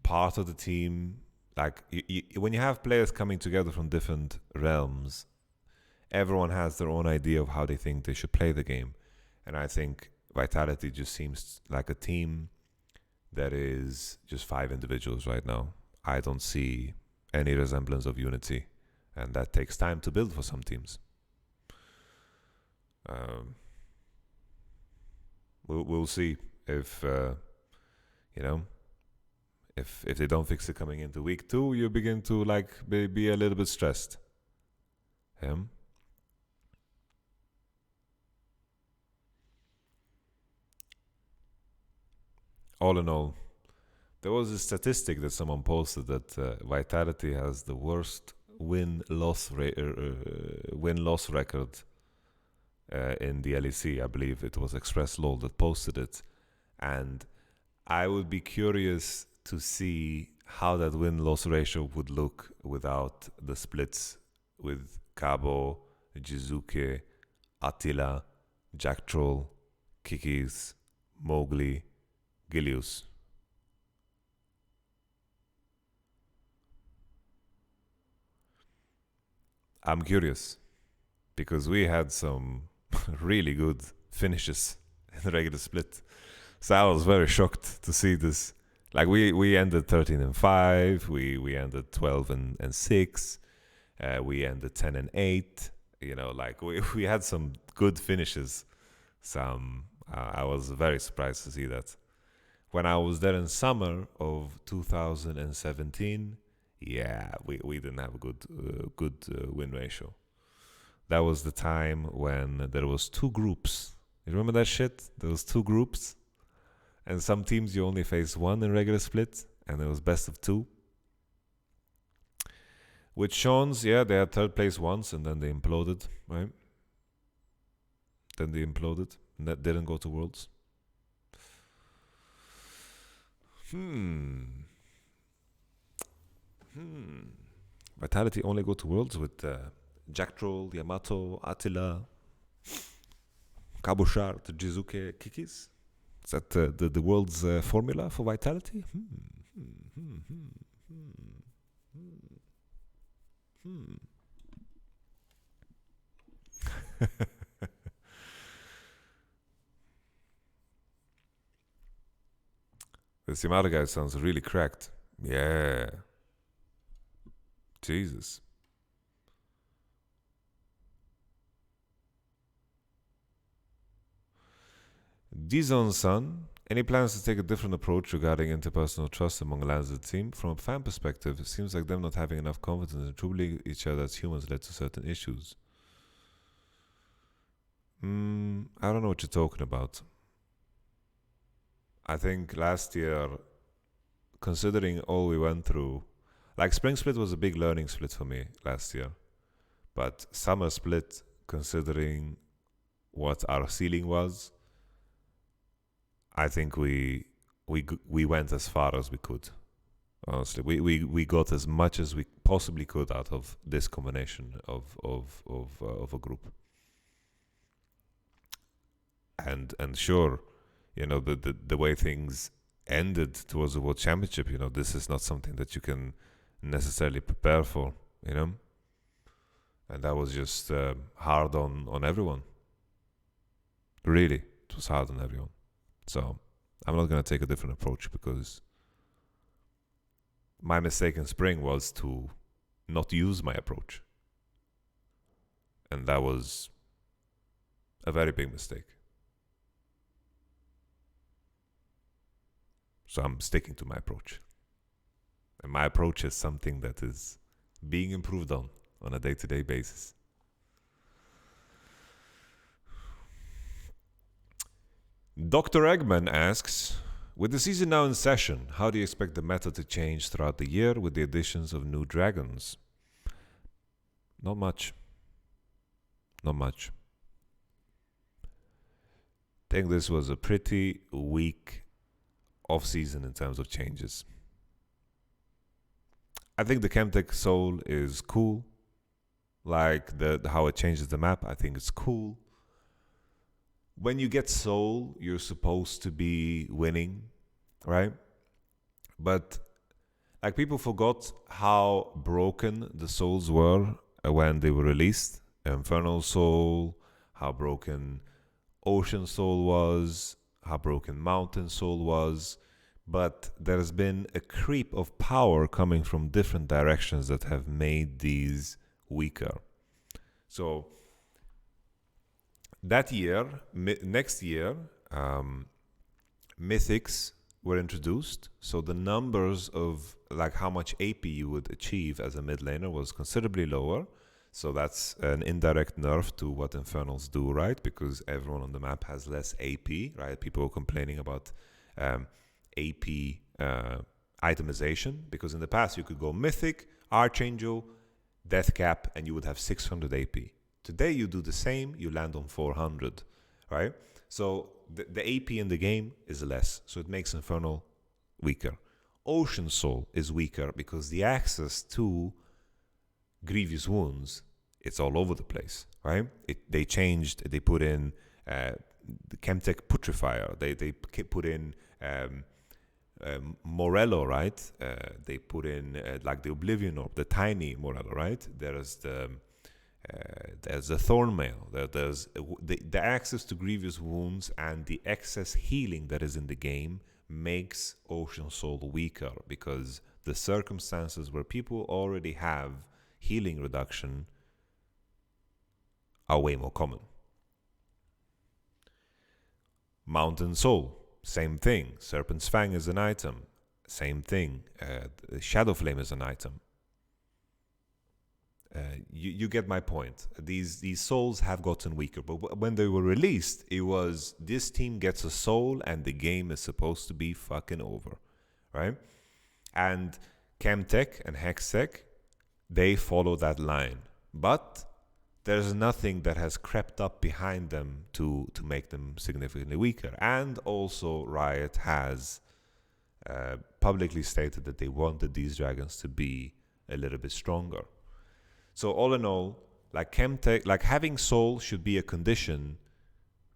part of the team, like when you have players coming together from different realms, everyone has their own idea of how they think they should play the game. And I think Vitality just seems like a team that is just 5 individuals right now. I don't see any resemblance of unity, and that takes time to build for some teams. We'll see if if they don't fix it coming into week 2, you begin to be a little bit stressed. All in all, there was a statistic that someone posted that Vitality has the worst win-loss record in the LEC. I believe it was Express LOL that posted it. And I would be curious to see how that win-loss ratio would look without the splits with Cabo, Jizuke, Attila, Jack Troll, Kikis, Mowgli, Gilius. I'm curious because we had some really good finishes in the regular split. So I was very shocked to see this. Like we ended 13-5, we ended 12-6, we ended 10-8. We had some good finishes. I was very surprised to see that. When I was there in summer of 2017, we didn't have a good win ratio. That was the time when there was 2 groups. You remember that shit? There was 2 groups, and some teams you only faced 1 in regular split, and it was best of 2. With Sean's, they had 3rd place once, and then they imploded, right? Then they imploded, and that didn't go to Worlds. Vitality only go to Worlds with Jack Troll, Yamato, Attila, Kabushar, Jizuke, Kikis. Is that the World's formula for Vitality? This Yamato guy sounds really cracked. Yeah. Jesus. Dizon-san, any plans to take a different approach regarding interpersonal trust among lands of the team? From a fan perspective, it seems like them not having enough confidence in troubling each other as humans led to certain issues. I don't know what you're talking about. I think last year, considering all we went through, like Spring Split was a big learning split for me last year. But Summer Split, considering what our ceiling was, I think we went as far as we could. Honestly, we got as much as we possibly could out of this combination of a group. And sure, you know, the way things ended towards the World Championship, you know, this is not something that you can necessarily prepare for, you know. And that was just hard on everyone. Really, it was hard on everyone. So I'm not going to take a different approach because my mistake in spring was to not use my approach. And that was a very big mistake. So I'm sticking to my approach. And my approach is something that is being improved on a day-to-day basis. Dr. Eggman asks, with the season now in session, how do you expect the meta to change throughout the year with the additions of new dragons? Not much. Not much. I think this was a pretty weak off-season in terms of changes. I think the Chemtech Soul is cool. Like how it changes the map, I think it's cool. When you get Soul, you're supposed to be winning, right? But like people forgot how broken the Souls were when they were released. Infernal Soul, how broken Ocean Soul was, how broken Mountain Soul was. But there's been a creep of power coming from different directions that have made these weaker. So that year, next year, mythics were introduced. So the numbers of like how much AP you would achieve as a mid laner was considerably lower. So that's an indirect nerf to what Infernals do, right? Because everyone on the map has less AP, right? People are complaining about AP itemization, because in the past you could go Mythic, Archangel, Death Cap, and you would have 600 AP. Today you do the same, you land on 400, right? So the AP in the game is less, so it makes Infernal weaker. Ocean Soul is weaker because the access to Grievous Wounds, it's all over the place, right? They put in the Chemtech Putrifier, they put in Morello, right? They put in like the Oblivion Orb, the tiny Morello, right? There's the Thornmail. There's the access to Grievous Wounds and the excess healing that is in the game makes Ocean Soul weaker, because the circumstances where people already have healing reduction are way more common. Mountain Soul, same thing. Serpent's Fang is an item, same thing. Shadow Flame is an item. You get my point. These souls have gotten weaker, but when they were released, it was this team gets a soul and the game is supposed to be fucking over, right? And Chemtech and Hextech, they follow that line, but there's nothing that has crept up behind them to make them significantly weaker. And also Riot has publicly stated that they wanted these dragons to be a little bit stronger. So all in all, like Chemtech, like having Soul should be a condition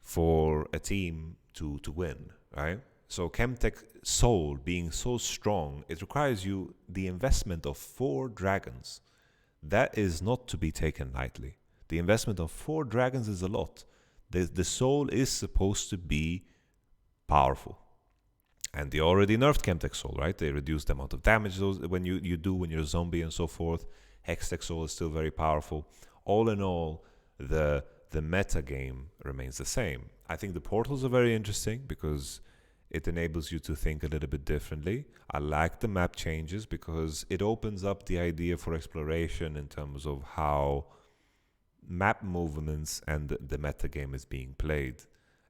for a team to win, right? So Chemtech Soul being so strong, it requires you the investment of 4 dragons. That is not to be taken lightly. The investment of 4 dragons is a lot. The Soul is supposed to be powerful. And they already nerfed Chemtech Soul, right? They reduced the amount of damage when you're a zombie and so forth. Hextech Soul is still very powerful. All in all, the the meta game remains the same. I think the portals are very interesting because it enables you to think a little bit differently. I like the map changes because it opens up the idea for exploration in terms of how map movements and the meta game is being played.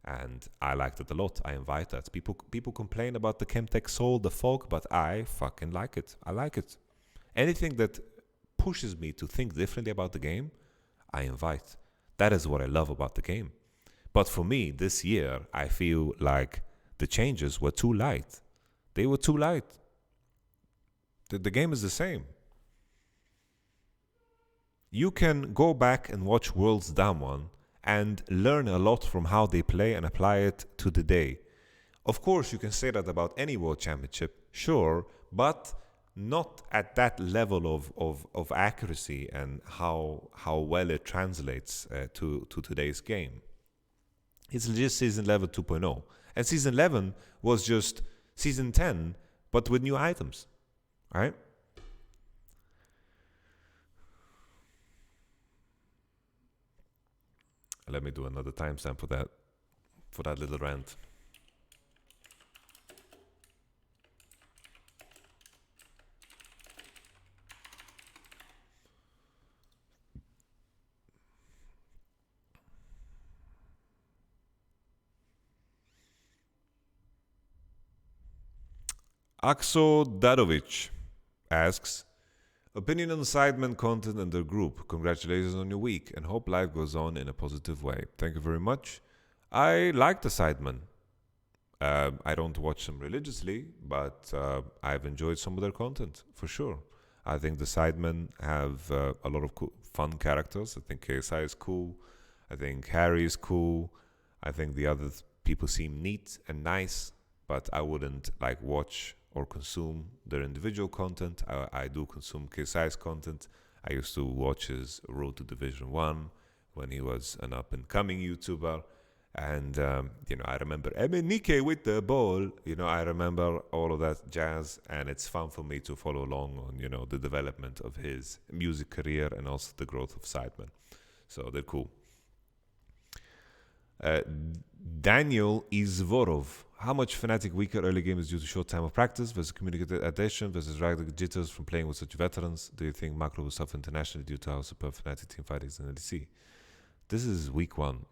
And I liked it a lot. I invite that. People complain about the Chemtech Soul, the fog, but I fucking like it. I like it. Anything that pushes me to think differently about the game, I invite. That is what I love about the game. But for me, this year, I feel like the changes were too light. They were too light. The game is the same. You can go back and watch Worlds Down 1 and learn a lot from how they play and apply it to the day. Of course, you can say that about any World Championship, sure, but not at that level of accuracy and how well it translates to today's game. It's just Season 11 2.0. And Season 11 was just Season 10, but with new items, right? Let me do another timestamp for that little rant. Akso Dadovic asks, opinion on Sidemen content and their group. Congratulations on your week and hope life goes on in a positive way. Thank you very much. I like the Sidemen. I don't watch them religiously, but I've enjoyed some of their content for sure. I think the Sidemen have a lot of cool, fun characters. I think KSI is cool. I think Harry is cool. I think the other people seem neat and nice, but I wouldn't like watch or consume their individual content. I do consume KSI's content. I used to watch his Road to Division 1 when he was an up-and-coming YouTuber. And, I remember Nike with the ball. I remember all of that jazz. And it's fun for me to follow along on, the development of his music career and also the growth of Sidemen. So they're cool. Daniel Izvorov. How much Fnatic weaker early game is due to short time of practice versus communicated adaptation versus ragdoll jitters from playing with such veterans? Do you think Macro will suffer internationally due to how superb Fnatic team fighting is in LEC? This is week 1.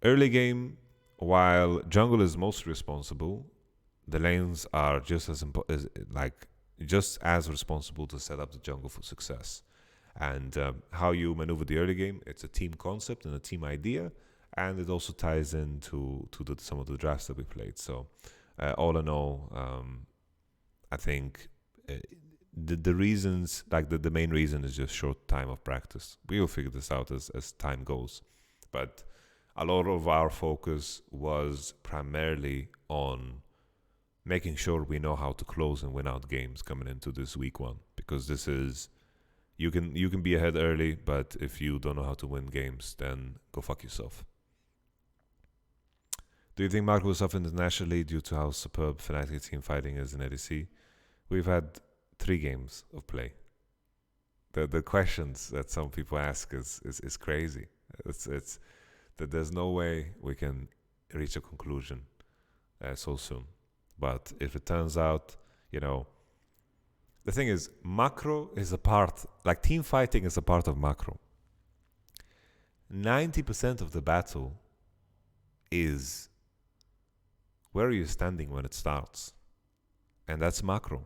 Early game, while jungle is most responsible, the lanes are just as responsible to set up the jungle for success. And how you maneuver the early game, it's a team concept and a team idea. And it also ties into some of the drafts that we played. So, all in all, I think the reasons, like the main reason is just short time of practice. We will figure this out as time goes. But a lot of our focus was primarily on making sure we know how to close and win out games coming into this week 1. Because this is, you can be ahead early, but if you don't know how to win games, then go fuck yourself. Do you think Marco will suffer internationally due to how superb Fnatic team fighting is in LEC? We've had 3 games of play. The questions that some people ask is crazy. It's that there's no way we can reach a conclusion so soon. But if it turns out, the thing is, macro is a part, like team fighting is a part of macro. 90% of the battle is where are you standing when it starts? And that's macro.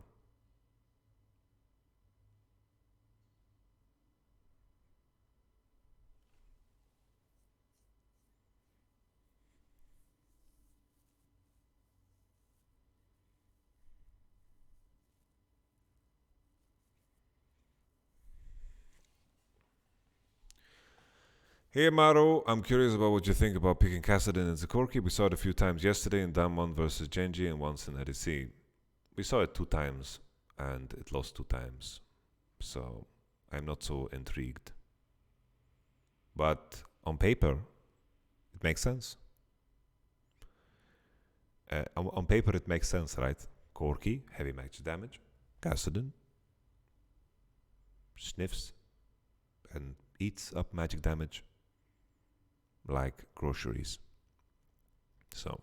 Hey Yamato, I'm curious about what you think about picking Kassadin and Zakorki. We saw it a few times yesterday in Dam 1 versus Genji and once in LEC. We saw it 2 times and it lost 2 times. So I'm not so intrigued. But on paper, it makes sense. On paper, it makes sense, right? Corki, heavy magic damage. Kassadin sniffs and eats up magic damage. like groceries. So,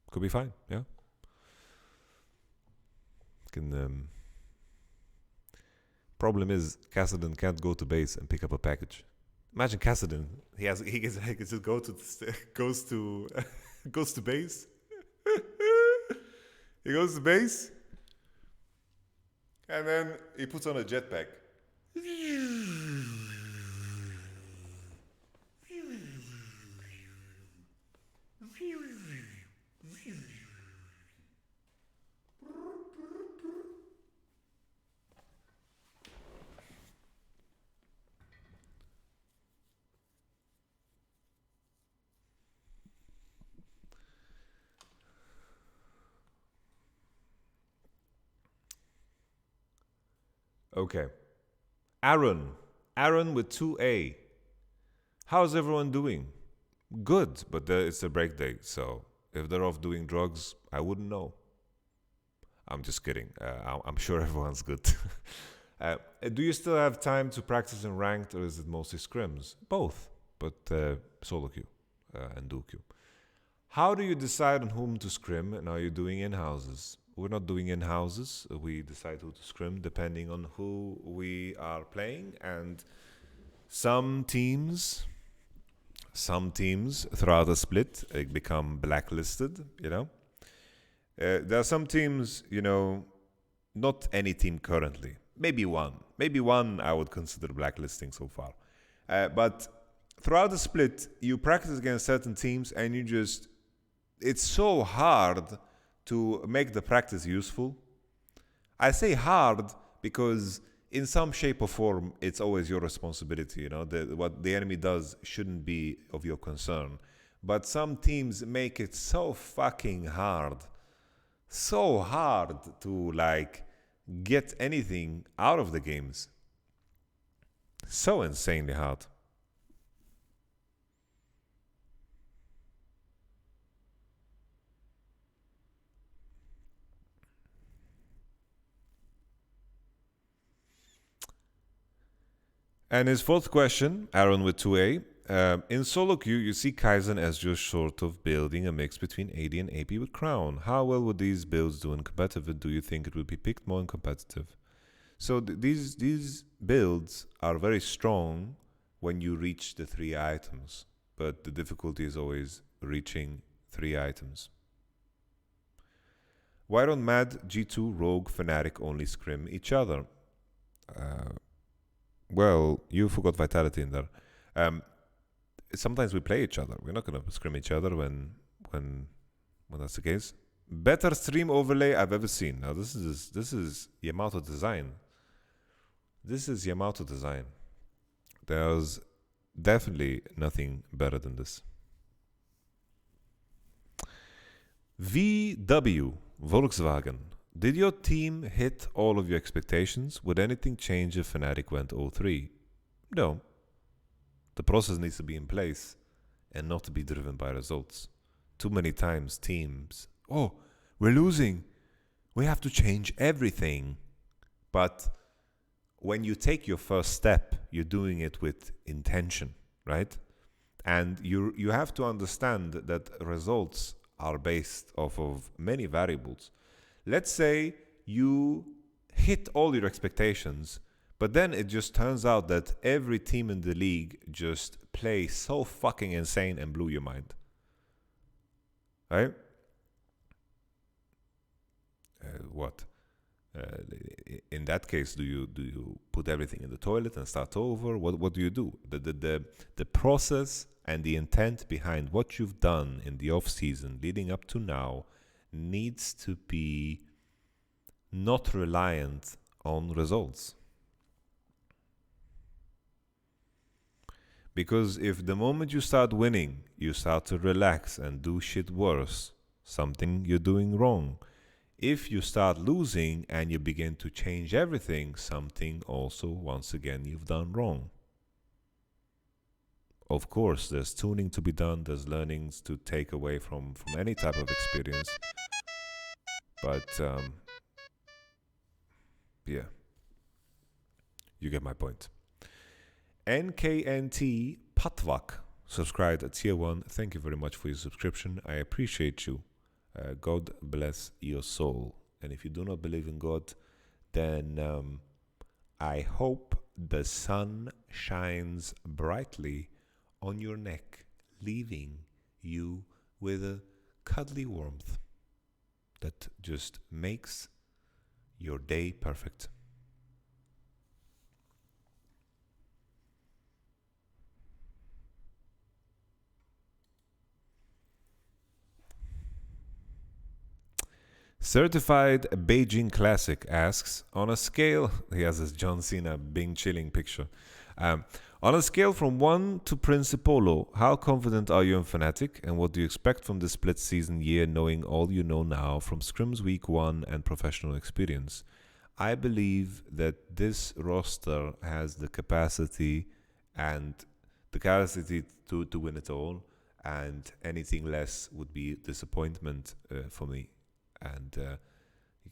could be fine, yeah? Problem is, Kassadin can't go to base and pick up a package. Imagine Kassadin. He just goes to goes to base. He goes to base, and then he puts on a jetpack. Okay. Aaron with 2A. How's everyone doing? Good, but it's a break day, so if they're off doing drugs, I wouldn't know. I'm just kidding. I'm sure everyone's good. Do you still have time to practice in ranked, or is it mostly scrims? Both, but solo queue and duo queue. How do you decide on whom to scrim, and are you doing in-houses? We're not doing in-houses. We decide who to scrim depending on who we are playing, and some teams throughout the split become blacklisted, you know. There are some teams, you know, not any team currently. Maybe one I would consider blacklisting so far. But throughout the split, you practice against certain teams and it's so hard to make the practice useful. I say hard because in some shape or form, it's always your responsibility. You know, what the enemy does shouldn't be of your concern. But some teams make it so fucking hard. So hard to, like, get anything out of the games. So insanely hard. And his fourth question, Aaron with 2A. In solo queue, you see Kaizen as just sort of building a mix between AD and AP with Crown. How well would these builds do in competitive? Do you think it would be picked more in competitive? So these builds are very strong when you reach the 3 items, but the difficulty is always reaching 3 items. Why don't Mad, G2, Rogue, Fnatic only scrim each other? Well, you forgot Vitality in there. Sometimes we play each other. We're not going to scrim each other when that's the case. Better stream overlay I've ever seen. Now this is Yamato design. This is Yamato design. There's definitely nothing better than this. VW Volkswagen. Did your team hit all of your expectations? Would anything change if Fnatic went 0-3? No. The process needs to be in place and not to be driven by results. Too many times teams, oh, we're losing. We have to change everything. But when you take your first step, you're doing it with intention, right? And you have to understand that results are based off of many variables. Let's say you hit all your expectations, but then it just turns out that every team in the league just plays so fucking insane and blew your mind. Right? What? In that case, do you put everything in the toilet and start over? What do you do? The process and the intent behind what you've done in the off season leading up to now needs to be not reliant on results. Because if the moment you start winning, you start to relax and do shit worse, something you're doing wrong. If you start losing and you begin to change everything, something also, once again, you've done wrong. Of course, there's tuning to be done, there's learnings to take away from any type of experience. But, yeah. You get my point. NKNT Patvak. subscribed at tier 1, thank you very much for your subscription. I appreciate you. God bless your soul. And if you do not believe in God, then I hope the sun shines brightly on your neck, leaving you with a cuddly warmth that just makes your day perfect. Certified Beijing Classic asks, on a scale, he has this John Cena Bing chilling picture. On a scale from 1 to Principolo, how confident are you in Fnatic, and what do you expect from the split season year, knowing all you know now from Scrims Week 1 and professional experience? I believe that this roster has the capacity to win it all, and anything less would be disappointment for me. And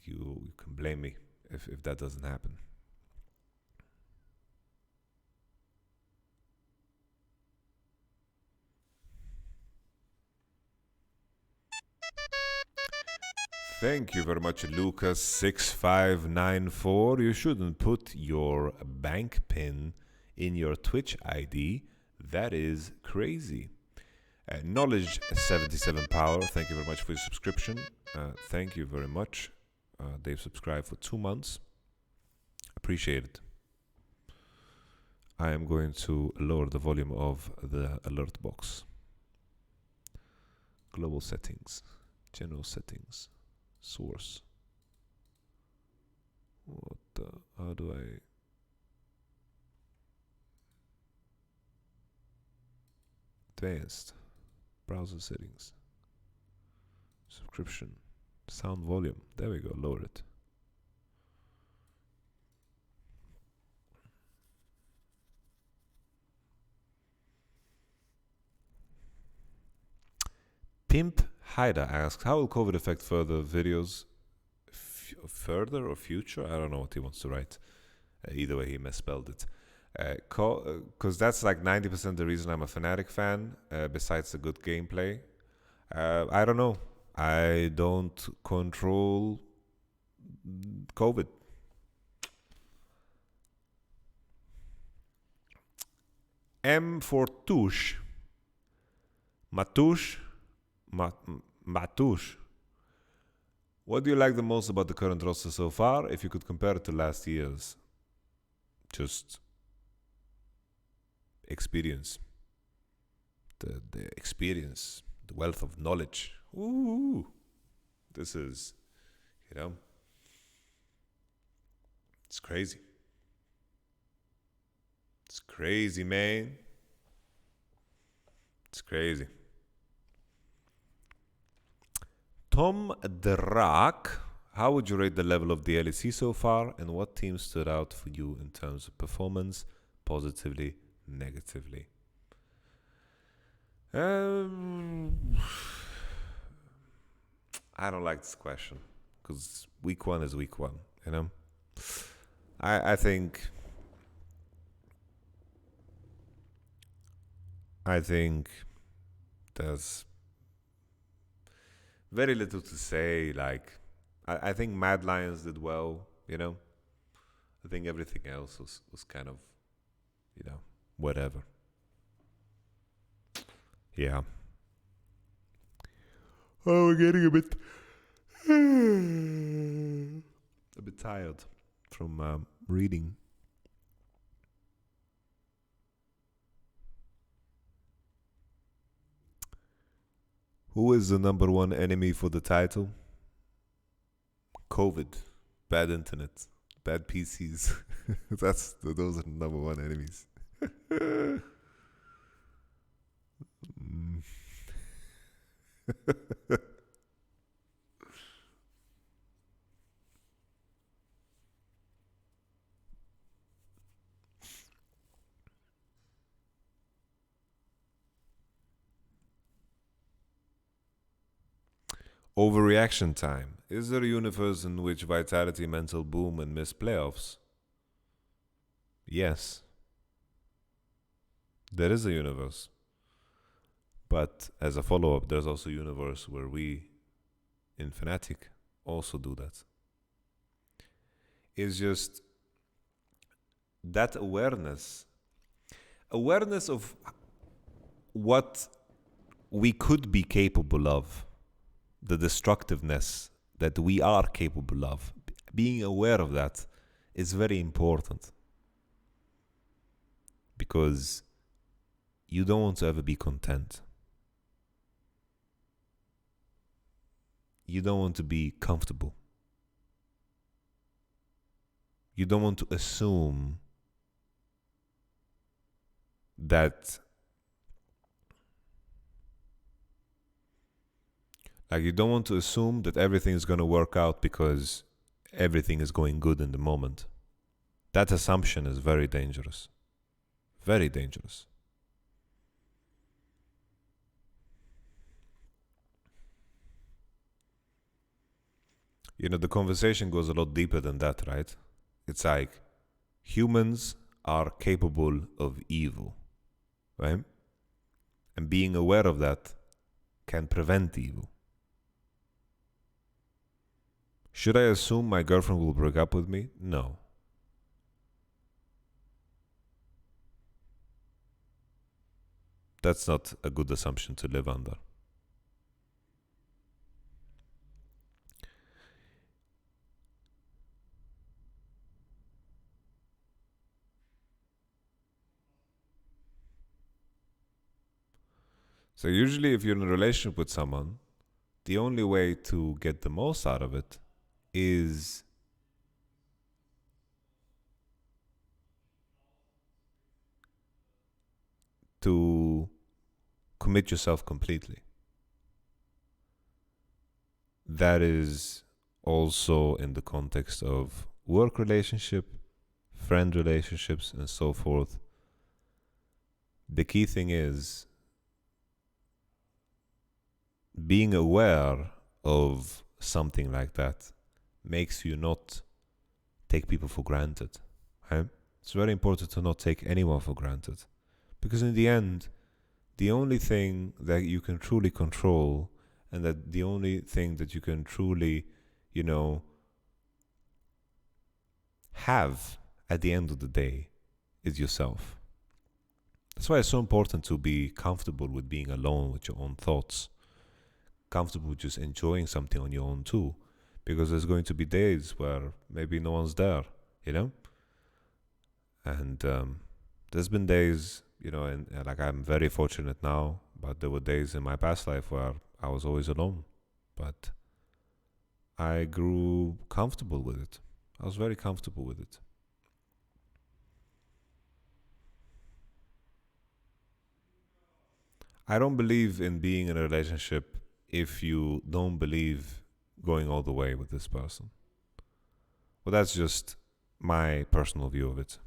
you can blame me if that doesn't happen. Thank you very much, Lucas6594. You shouldn't put your bank pin in your Twitch ID. That is crazy. Knowledge 77 Power, thank you very much for your subscription. Thank you very much. They've subscribed for 2 months. Appreciate it. I am going to lower the volume of the alert box. Global settings, general settings, source. How do I... Advanced. Browser settings, subscription, sound volume. There we go, lower it. Pimp Haida asks, how will COVID affect further videos? Further or future? I don't know what he wants to write. Either way, he misspelled it. Because that's like 90% the reason I'm a Fnatic fan, besides the good gameplay. I don't know. I don't control COVID. M for Touche. Matouche. Matouche. What do you like the most about the current roster so far? If you could compare it to last year's. Just... experience, the experience, the wealth of knowledge. Ooh, this is, it's crazy. It's crazy, man. It's crazy. Tom Drak, how would you rate the level of the LEC so far, and what team stood out for you in terms of performance, positively, negatively? I don't like this question because week 1 is week 1, I think there's very little to say. Like, I think Mad Lions did well, I think everything else was kind of, whatever. Yeah. Oh, we're getting a bit tired from reading. Who is the number 1 enemy for the title? COVID, bad internet, bad PCs. Those are the number 1 enemies. Overreaction time. Is there a universe in which Vitality, Mental boom and miss playoffs? Yes. There is a universe. But as a follow-up, there's also a universe where we, in Fnatic, also do that. It's just that awareness of what we could be capable of, the destructiveness that we are capable of, being aware of that is very important. Because you don't want to ever be content. You don't want to be comfortable. You don't want to assume that, like, you don't want to assume that everything is going to work out because everything is going good in the moment. That assumption is very dangerous. Very dangerous. You know, the conversation goes a lot deeper than that, right? It's like humans are capable of evil, right? And being aware of that can prevent evil. Should I assume my girlfriend will break up with me? No. That's not a good assumption to live under. So usually if you're in a relationship with someone, the only way to get the most out of it is to commit yourself completely. That is also in the context of work relationship, friend relationships, and so forth. The key thing is being aware of something like that makes you not take people for granted. Right? It's very important to not take anyone for granted. Because in the end, the only thing that you can truly control and that the only thing that you can truly, have at the end of the day is yourself. That's why it's so important to be comfortable with being alone with your own thoughts, comfortable with just enjoying something on your own too, because there's going to be days where maybe no one's there, and there's been days, and like I'm very fortunate now, but there were days in my past life where I was always alone, but I grew comfortable with it. I was very comfortable with it. I don't believe in being in a relationship if you don't believe going all the way with this person. Well, that's just my personal view of it.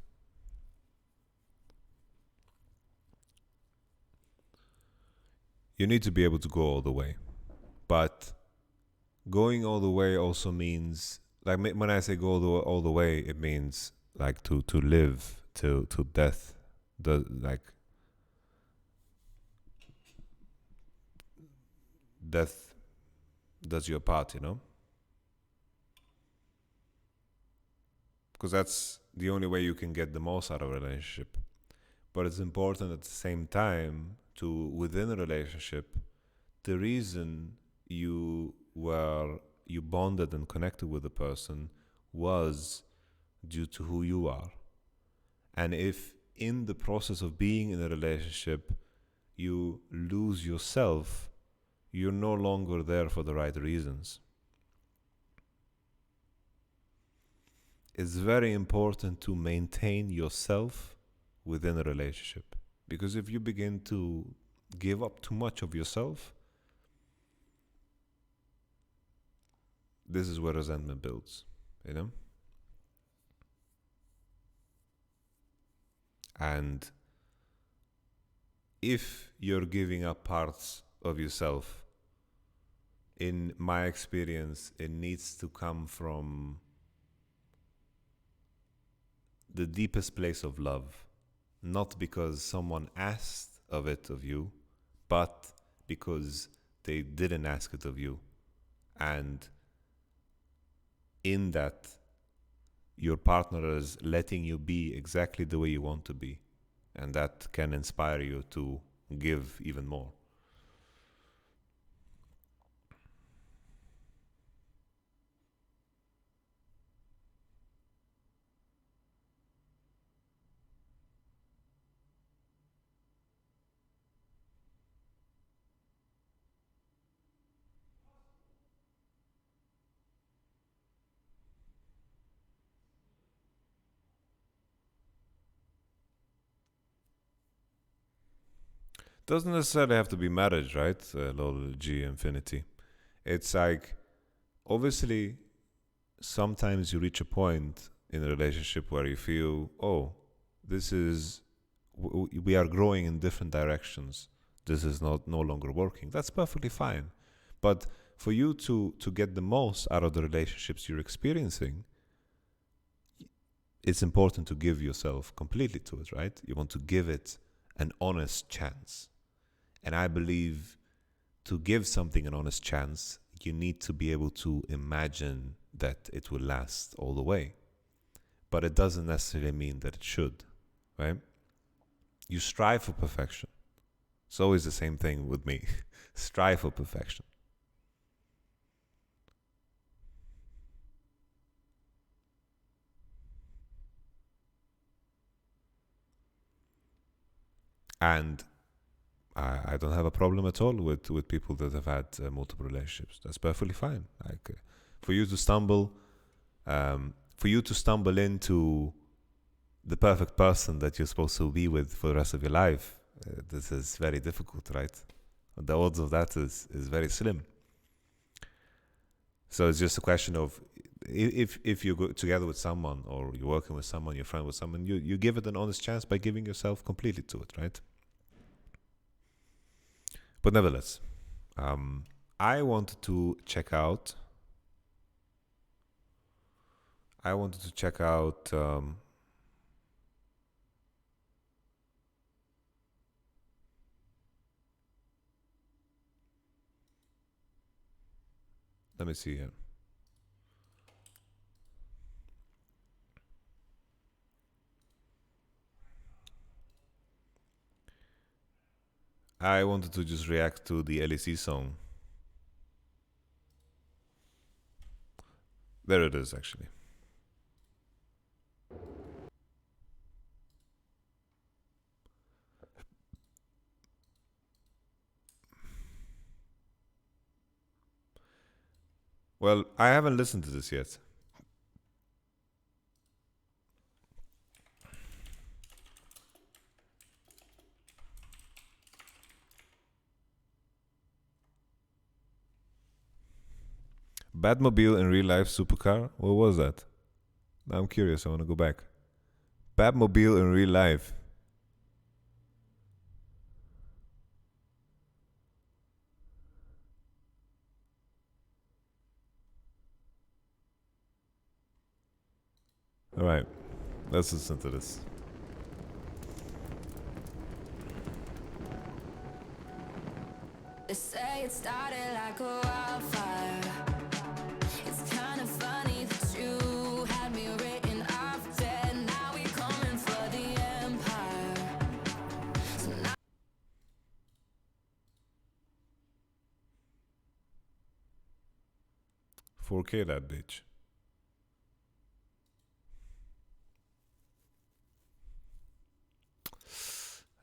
You need to be able to go all the way. But going all the way also means, like when I say go all the way, it means like to live to death. Death does you apart, because that's the only way you can get the most out of a relationship. But it's important at the same time to, within a relationship, the reason you bonded and connected with a person was due to who you are. And if in the process of being in a relationship you lose yourself, you're no longer there for the right reasons. It's very important to maintain yourself within a relationship, because if you begin to give up too much of yourself, this is where resentment builds, And if you're giving up parts of yourself, in my experience, it needs to come from the deepest place of love, not because someone asked of it of you, but because they didn't ask it of you. And in that, your partner is letting you be exactly the way you want to be. And that can inspire you to give even more. Doesn't necessarily have to be marriage, right? Lol G Infinity. It's like, obviously, sometimes you reach a point in a relationship where you feel, oh, this is, we are growing in different directions. This is no longer working. That's perfectly fine. But for you to get the most out of the relationships you're experiencing, it's important to give yourself completely to it, right? You want to give it an honest chance. And I believe to give something an honest chance, you need to be able to imagine that it will last all the way. But it doesn't necessarily mean that it should, right? You strive for perfection. It's always the same thing with me. Strive for perfection. And I don't have a problem at all with people that have had multiple relationships. That's perfectly fine. Like, for you to stumble into the perfect person that you're supposed to be with for the rest of your life, this is very difficult, right? The odds of that is very slim. So it's just a question of, if you go together with someone, or you're working with someone, you're friend with someone, you give it an honest chance by giving yourself completely to it, right? But nevertheless, I wanted to check out. Let me see here. I wanted to just react to the LEC song. There it is, actually. Well, I haven't listened to this yet. Batmobile in real life supercar? What was that? I'm curious, I want to go back. Batmobile in real life. Alright, let's listen to this. They say it started like a wildfire. It's kind of funny that you had me written off dead. Now we're coming for the empire. So now 4K that bitch.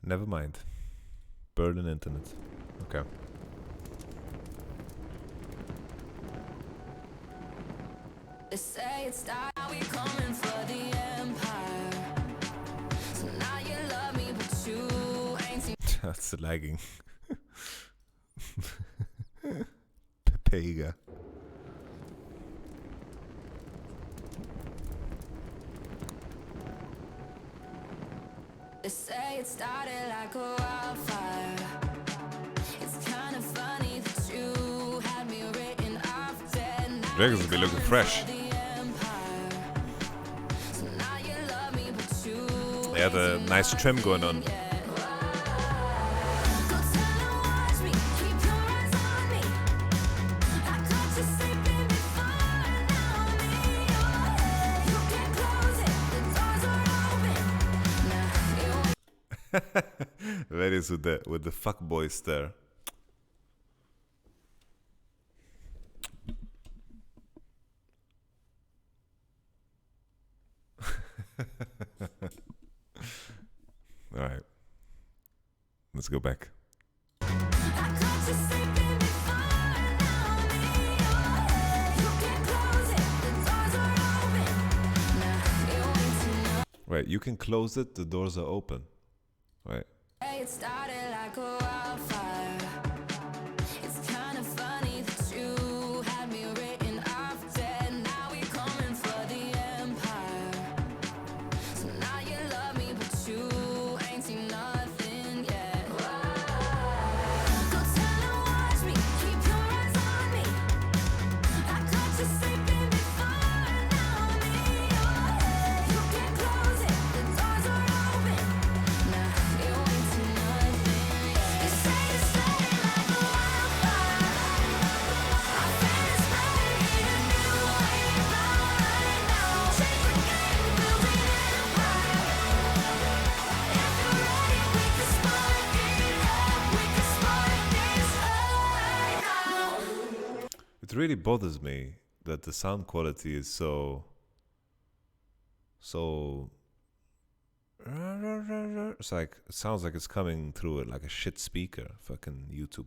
Never mind. Berlin internet. Okay. they say it started, now we're coming for the empire. So now you love me, but you ain't seen. That's lagging. Pega. They say it started like a wildfire. It's kind of funny that you had me written off dead. Now Dragons we're will be looking coming fresh. for the empire. So now you love me, but you They had a ain't nice seen trim going on. nothing yet. Go tell 'em why Various with the fuckboy stare. All right, let's go back. Right, you can close it, the doors are open. Right. It started like a wildfire. It's kind of funny that you had me written off dead. Now we're coming for the empire. So now you love me, but you ain't seen nothing yet. Go tell and watch me, keep your eyes on me. I caught you sleeping before I know me. You can close it, the doors are open. Now you ain't seen nothing yet. You say it's starting like a wildfire. I feel it's spreading in a new wave out right now. Change the game, build an empire. If you're ready, we can spark it up. We can spark this right now. It really bothers me that the sound quality is so it's like it sounds like it's coming through it like a shit speaker, fucking YouTube.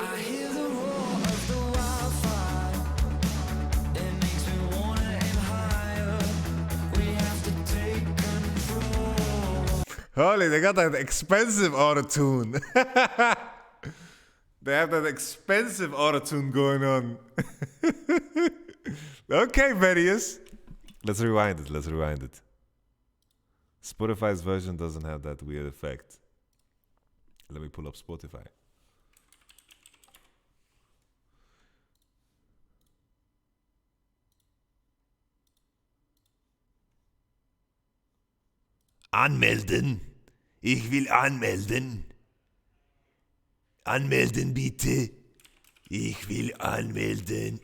I hear the roar of the wildfire. It makes me wanna aim higher. We have to take control. Holy, they got that expensive autotune. They have that expensive autotune going on. Okay, Various. Let's rewind it. Let's rewind it. Spotify's version doesn't have that weird effect. Let me pull up Spotify. Anmelden. Ich will anmelden. Anmelden bitte. Ich will anmelden.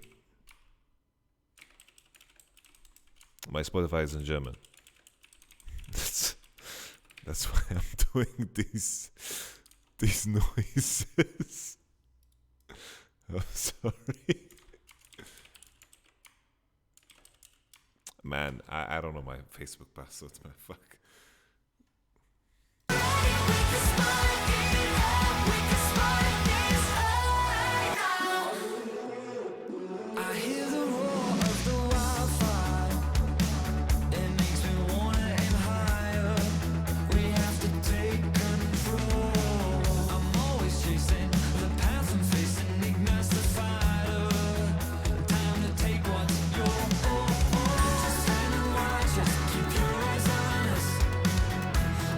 My Spotify is in German. That's why I'm doing these noises. I'm sorry. Man, I don't know my Facebook password, man. Fuck. I hear the roar of the wildfire. It makes me wanna aim higher. We have to take control. I'm always chasing the path I'm facing. Ignites the fire. Time to take what's yours. Just stand and watch us. Keep your eyes on us.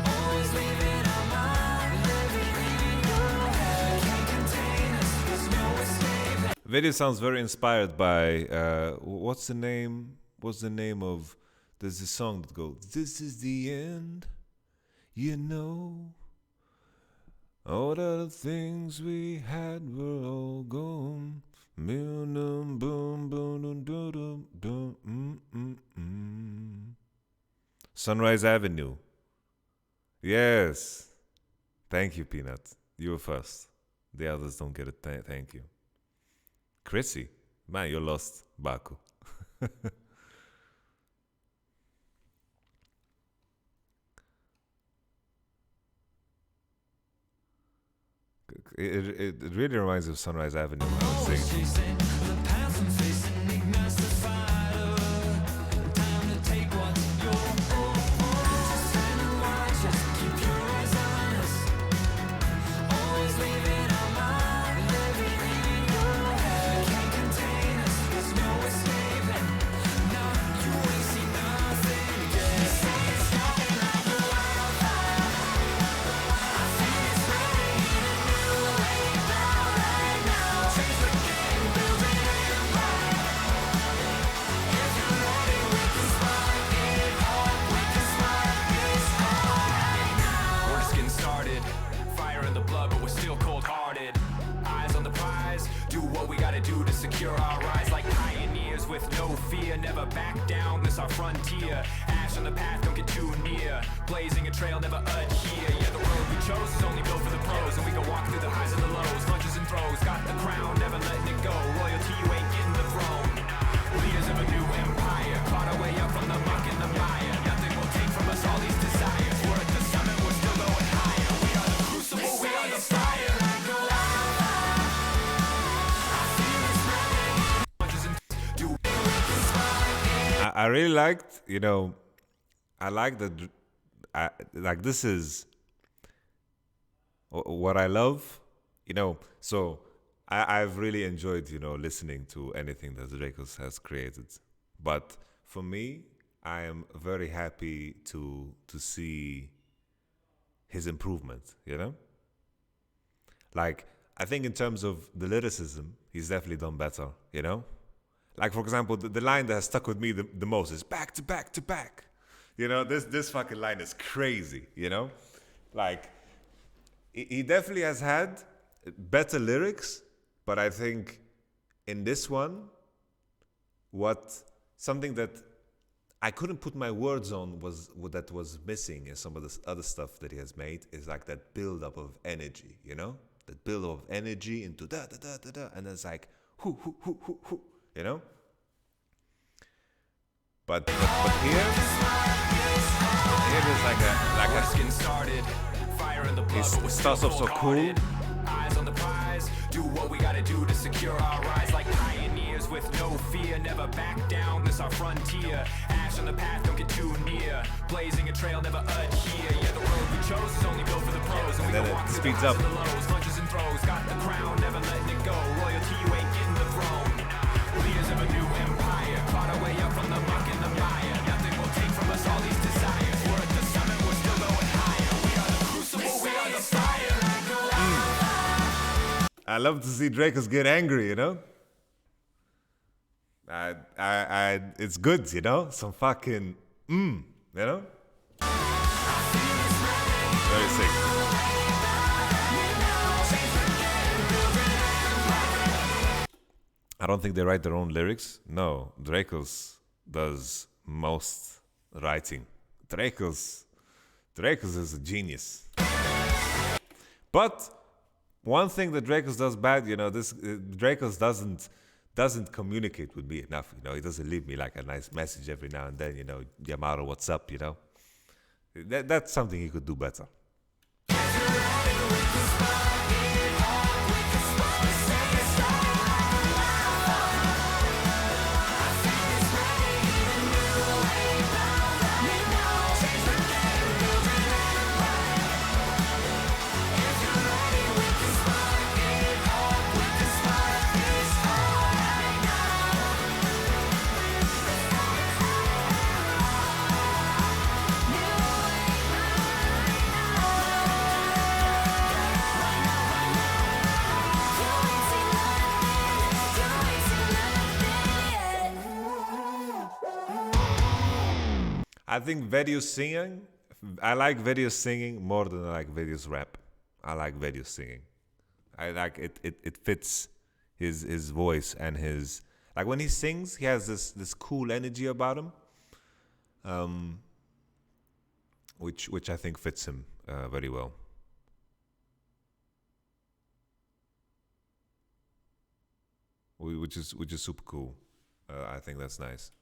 Always leaving our mind. Living in your head. Can't contain us. There's no escape. Video sounds very inspired by what's the name? What's the name of? There's this song that goes, "This is the end, you know. All the things we had were all gone. Boom, boom, boom, boom, boom, boom. Sunrise Avenue. Yes. Thank you, Peanut. You were first. The others don't get it. Thank you. Chrissy, man, you're lost, Baku. It really reminds me of Sunrise Avenue. I would say. near, blazing a trail never adhere. Yeah, the road we chose is only built for the pros, and we go walk through the highs and the lows, lunges and throws. Got the crown, never letting it go. Royalty, you ain't getting the throne. Leaders of a new empire, caught our way up from the muck and the mire. Nothing will take from us all these desires. We're at the summit, we're still going higher. We are the crucible, we are the fire. I really liked, you know, I like that. Like this is what I love, you know. So I've really enjoyed, you know, listening to anything that Dracos has created. But for me, I am very happy to see his improvement, you know. Like I think in terms of the lyricism, he's definitely done better, you know. Like for example, the line that has stuck with me the most is back to back to back. You know, this fucking line is crazy, you know? Like, he definitely has had better lyrics, but I think in this one, something that I couldn't put my words on that was missing in some of the other stuff that he has made is like that build-up of energy, you know? That build-up of energy into da-da-da-da-da, and then it's like, hoo, hoo, hoo, hoo, hoo, you know? But here is like a getting started. Fire in the blood, but it starts off so cool. Eyes on the prize. Do what we gotta do to secure our rise like pioneers with no fear. Never back down, this our frontier. Ash on the path, don't get too near. Blazing a trail, never adhere. Yeah, the road we chose is only built for the pros. And we then go it walk through speeds the up. highs and the lows, lunges and throws. Got the crown, never letting it go. Royalty, you ain't getting the throne. Leaders of a new empire, caught our way up from the muck and the mire. Nothing will take from us all these desires. We're at the summit, we're still going higher. We are the crucible, we are the fire. I love to see Dracos get angry, you know? It's good, you know? Some fucking, you know? Very sick. I don't think they write their own lyrics. No, Dracos does most writing. Dracos is a genius. But one thing that Dracos does bad, you know, Dracos doesn't communicate with me enough. You know, he doesn't leave me like a nice message every now and then. You know, Yamato, what's up? You know, that's something he could do better. I think Vedius singing, I like Vedius singing more than I like Vedius rap. I like Vedius singing. I like it fits his voice and his, like when he sings, he has this cool energy about him, which I think fits him very well. Which is super cool. I think that's nice.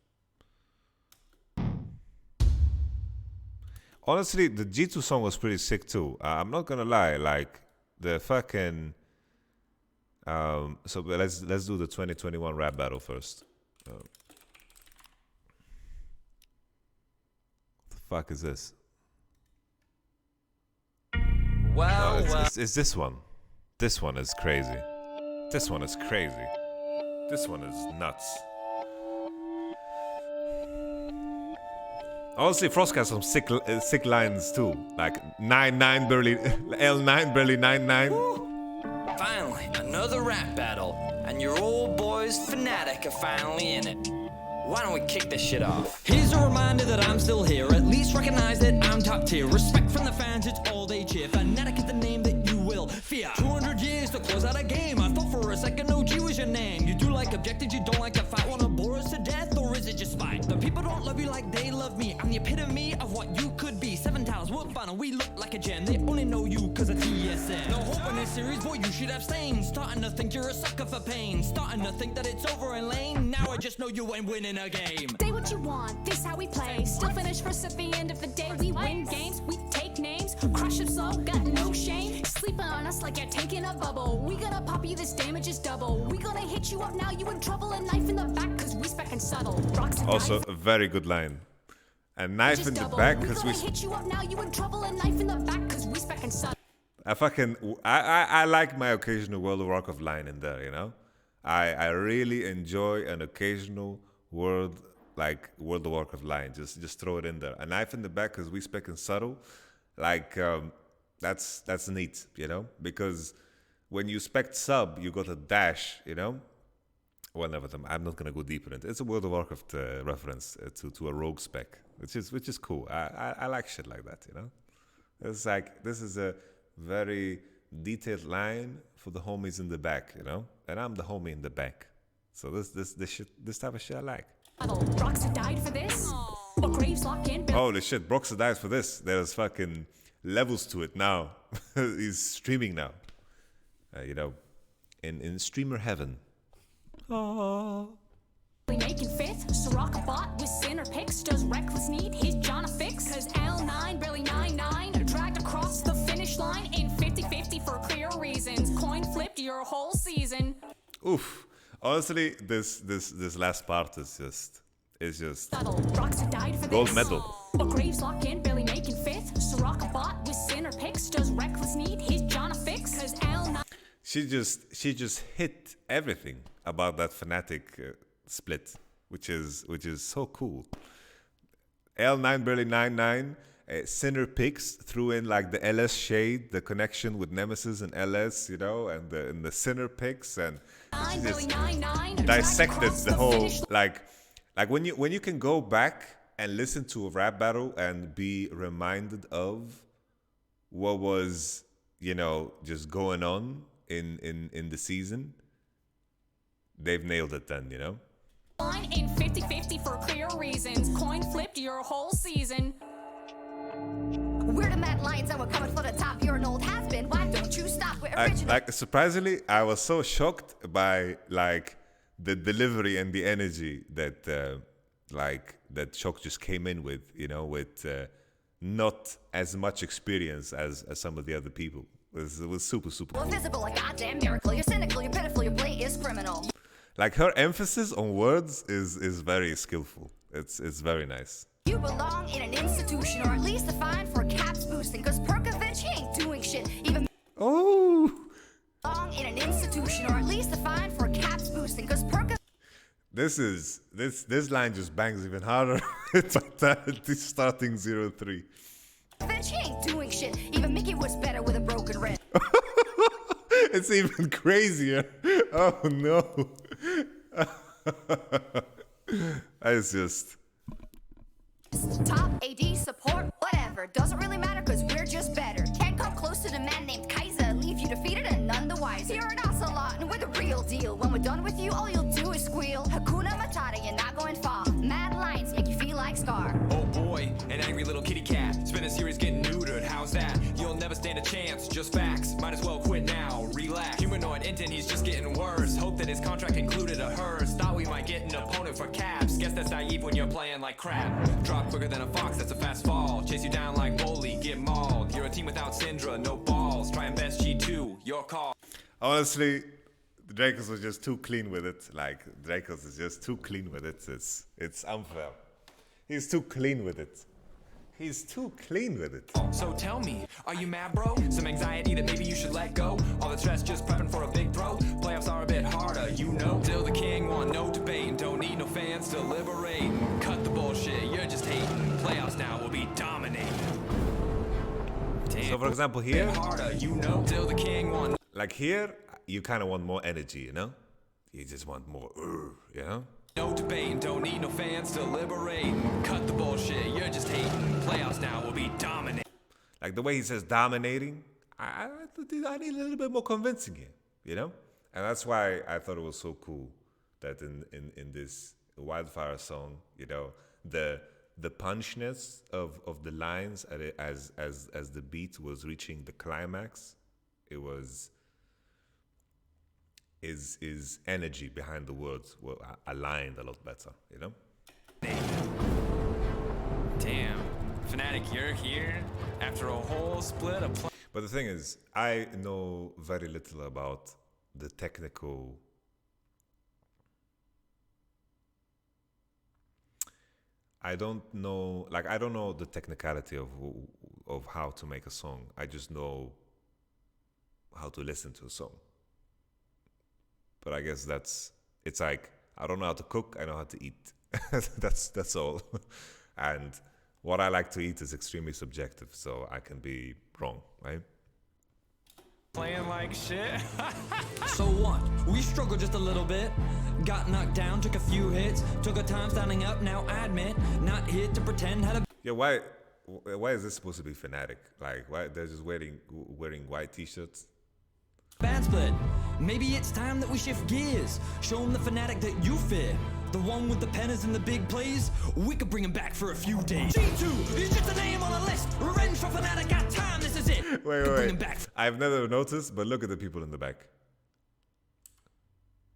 Honestly, the G2 song was pretty sick too. I'm not gonna lie, like the fucking. So let's do the 2021 rap battle first. What the fuck is this? Well, it's this one. This one is crazy. This one is crazy. This one is nuts. Honestly, Frost has some sick lines too. Like 9-9 barely, L9 barely 9-9. finally, another rap battle, and your old boys Fnatic are finally in it. Why don't we kick this shit off? Here's a reminder that I'm still here. At least recognize that I'm top tier. Respect from the fans, it's all they cheer. Fnatic is the name that you will fear. 200 years to close out a game. I thought for a second OG was your name. You do like objectives, you don't like to fight. Wanna bore us to death, or is it just spite? The people don't love you like they love me. I'm the epitome of what you could be. 7 final, we look like a gen. They only know you cause of TSN. No hope in this series, boy, you should abstain. Starting to think you're a sucker for pain. Starting to think that it's over in lane. Now I just know you ain't winning a game. Say what you want, this how we play. Still finish first at the end of the day. We win games, we take names. Crush them slow, got no shame. Sleeping on us like you're taking a bubble. We gonna pop you, this damage is double. We gonna hit you up now, you in trouble. A knife in the back cause we spec and subtle. Rocks and Also, knife, a very good line. A knife in the double. back We because gonna hit you up now, you in trouble. A knife in the back cause we spec and subtle. I like my occasional World of Warcraft line in there, you know? I really enjoy an occasional World of Warcraft line. Just throw it in there. A knife in the back because we spec and subtle. Like, that's neat, you know? Because when you spec sub, you got a dash, you know? Well, never mind. I'm not gonna go deeper into it. It's a World of Warcraft reference to a rogue spec, which is cool. I like shit like that, you know. It's like this is a very detailed line for the homies in the back, you know. And I'm the homie in the back, so this type of shit I like. Roxa died for this, but Graves lock in. Holy shit, Broxa died for this. There's fucking levels to it now. He's streaming now, you know, in streamer heaven. Oh. Making fifth, Soraka bot with Sinner picks. Does Reckless need his John a fix? Cause L9 barely 9-9 dragged across the finish line in 50-50 for clear reasons. Coin flipped your whole season. Oof. Honestly, this last part is just Subtle. Roxa died for gold this, medal. but Graves lock in barely making fifth. Soraka bot with Sinner picks. Does Reckless need his John a fix? Cause L9 She just hit everything about that Fnatic split, which is so cool. L9 barely 9-9. Sinner picks threw in like the LS shade, the connection with Nemesis and LS, you know, and the Sinner picks, and she just dissected the whole like when you can go back and listen to a rap battle and be reminded of what was, you know, just going on in the season. They've nailed it then, you know? in 50-50 for clear reasons. Coin flipped your whole season. We're the Mad Lions and we're coming for the top. You're an old has-been. Why don't you stop? We're original. Surprisingly, I was so shocked by like the delivery and the energy that that Shock just came in with, you know, with not as much experience as some of the other people. It was super We're cool. visible, a goddamn miracle. You're cynical, you're pitiful, your play is criminal. Like her emphasis on words is very skillful. It's very nice. You belong in an institution, or at least a fine for caps boosting. Cause Perkovich, he ain't doing shit. Even Oh, belong in an institution, or at least a fine for caps boosting. Cause Perkovich. this line just bangs even harder. It's Vitality starting 0-3. He ain't doing shit. Even Mickey was better with a broken wrist. It's even crazier. Oh no. It's just Top AD support, whatever. Doesn't really matter cause we're just better. Can't come close to the man named Kaiser. Leave you defeated and none the wiser. You're an ocelot and we're the real deal. When we're done with you, all you'll do is squeal. Hakuna Matata, you're not going far. Mad lions make you feel like Scar. Oh boy, an angry little kitty cat. Spin a series getting neutered, how's that? You'll never stand a chance, just facts. Might as well quit now, relax. Humanoid intent, he's just getting worse. Hope that his contract included a hers. Thought we might get an opponent for caps. Guess that's naive when you're playing like crap. Drop quicker than a fox, that's a fast fall. Chase you down like Bully, get mauled. You're a team without Syndra, no balls. Try and best G2, your call. honestly, Dracos was just too clean with it. Like Dracos is just too clean with it. It's unfair. He's too clean with it. He's too clean with it. So tell me, are you mad, bro? Some anxiety that maybe you should let go? All the stress just prepping for a big throw? Playoffs are a bit harder, you know. Still the king, want no debate. Don't need no fans to liberate. Cut the bullshit, you're just hating. Playoffs now will be dominating. Damn. So for example here, Harder, you know. Still the king, want like here, you kind of want more energy, you know? You just want more, you know? no debate. Don't need no fans to liberate. Cut the bullshit, you're just hating. Playoffs now will be dominating. Like the way he says dominating, I need a little bit more convincing here, you know? And that's why I thought it was so cool that in this Wildfire song, you know, the the punchness of the lines as the beat was reaching the climax, it was his energy behind the words were aligned a lot better, you know? Damn. Fnatic, you're here after a whole split of But the thing is, I know very little about the technical. I don't know the technicality of how to make a song. I just know how to listen to a song. But I guess it's like, I don't know how to cook, I know how to eat. that's all. And what I like to eat is extremely subjective, so I can be wrong, right? playing like shit. So what? We struggled just a little bit. Got knocked down, took a few hits. Took our time standing up, now I admit. Not here to pretend had a... Yeah, why is this supposed to be Fnatic? Like, why they're just wearing white t-shirts? band split. Maybe it's time that we shift gears. Show them the Fnatic that you fear. The one with the penners and the big plays. We could bring him back for a few days. G2, he's just a name on a list. Revenge for Fnatic, got time, this is it. Wait. Bring him back. I've never noticed, but look at the people in the back.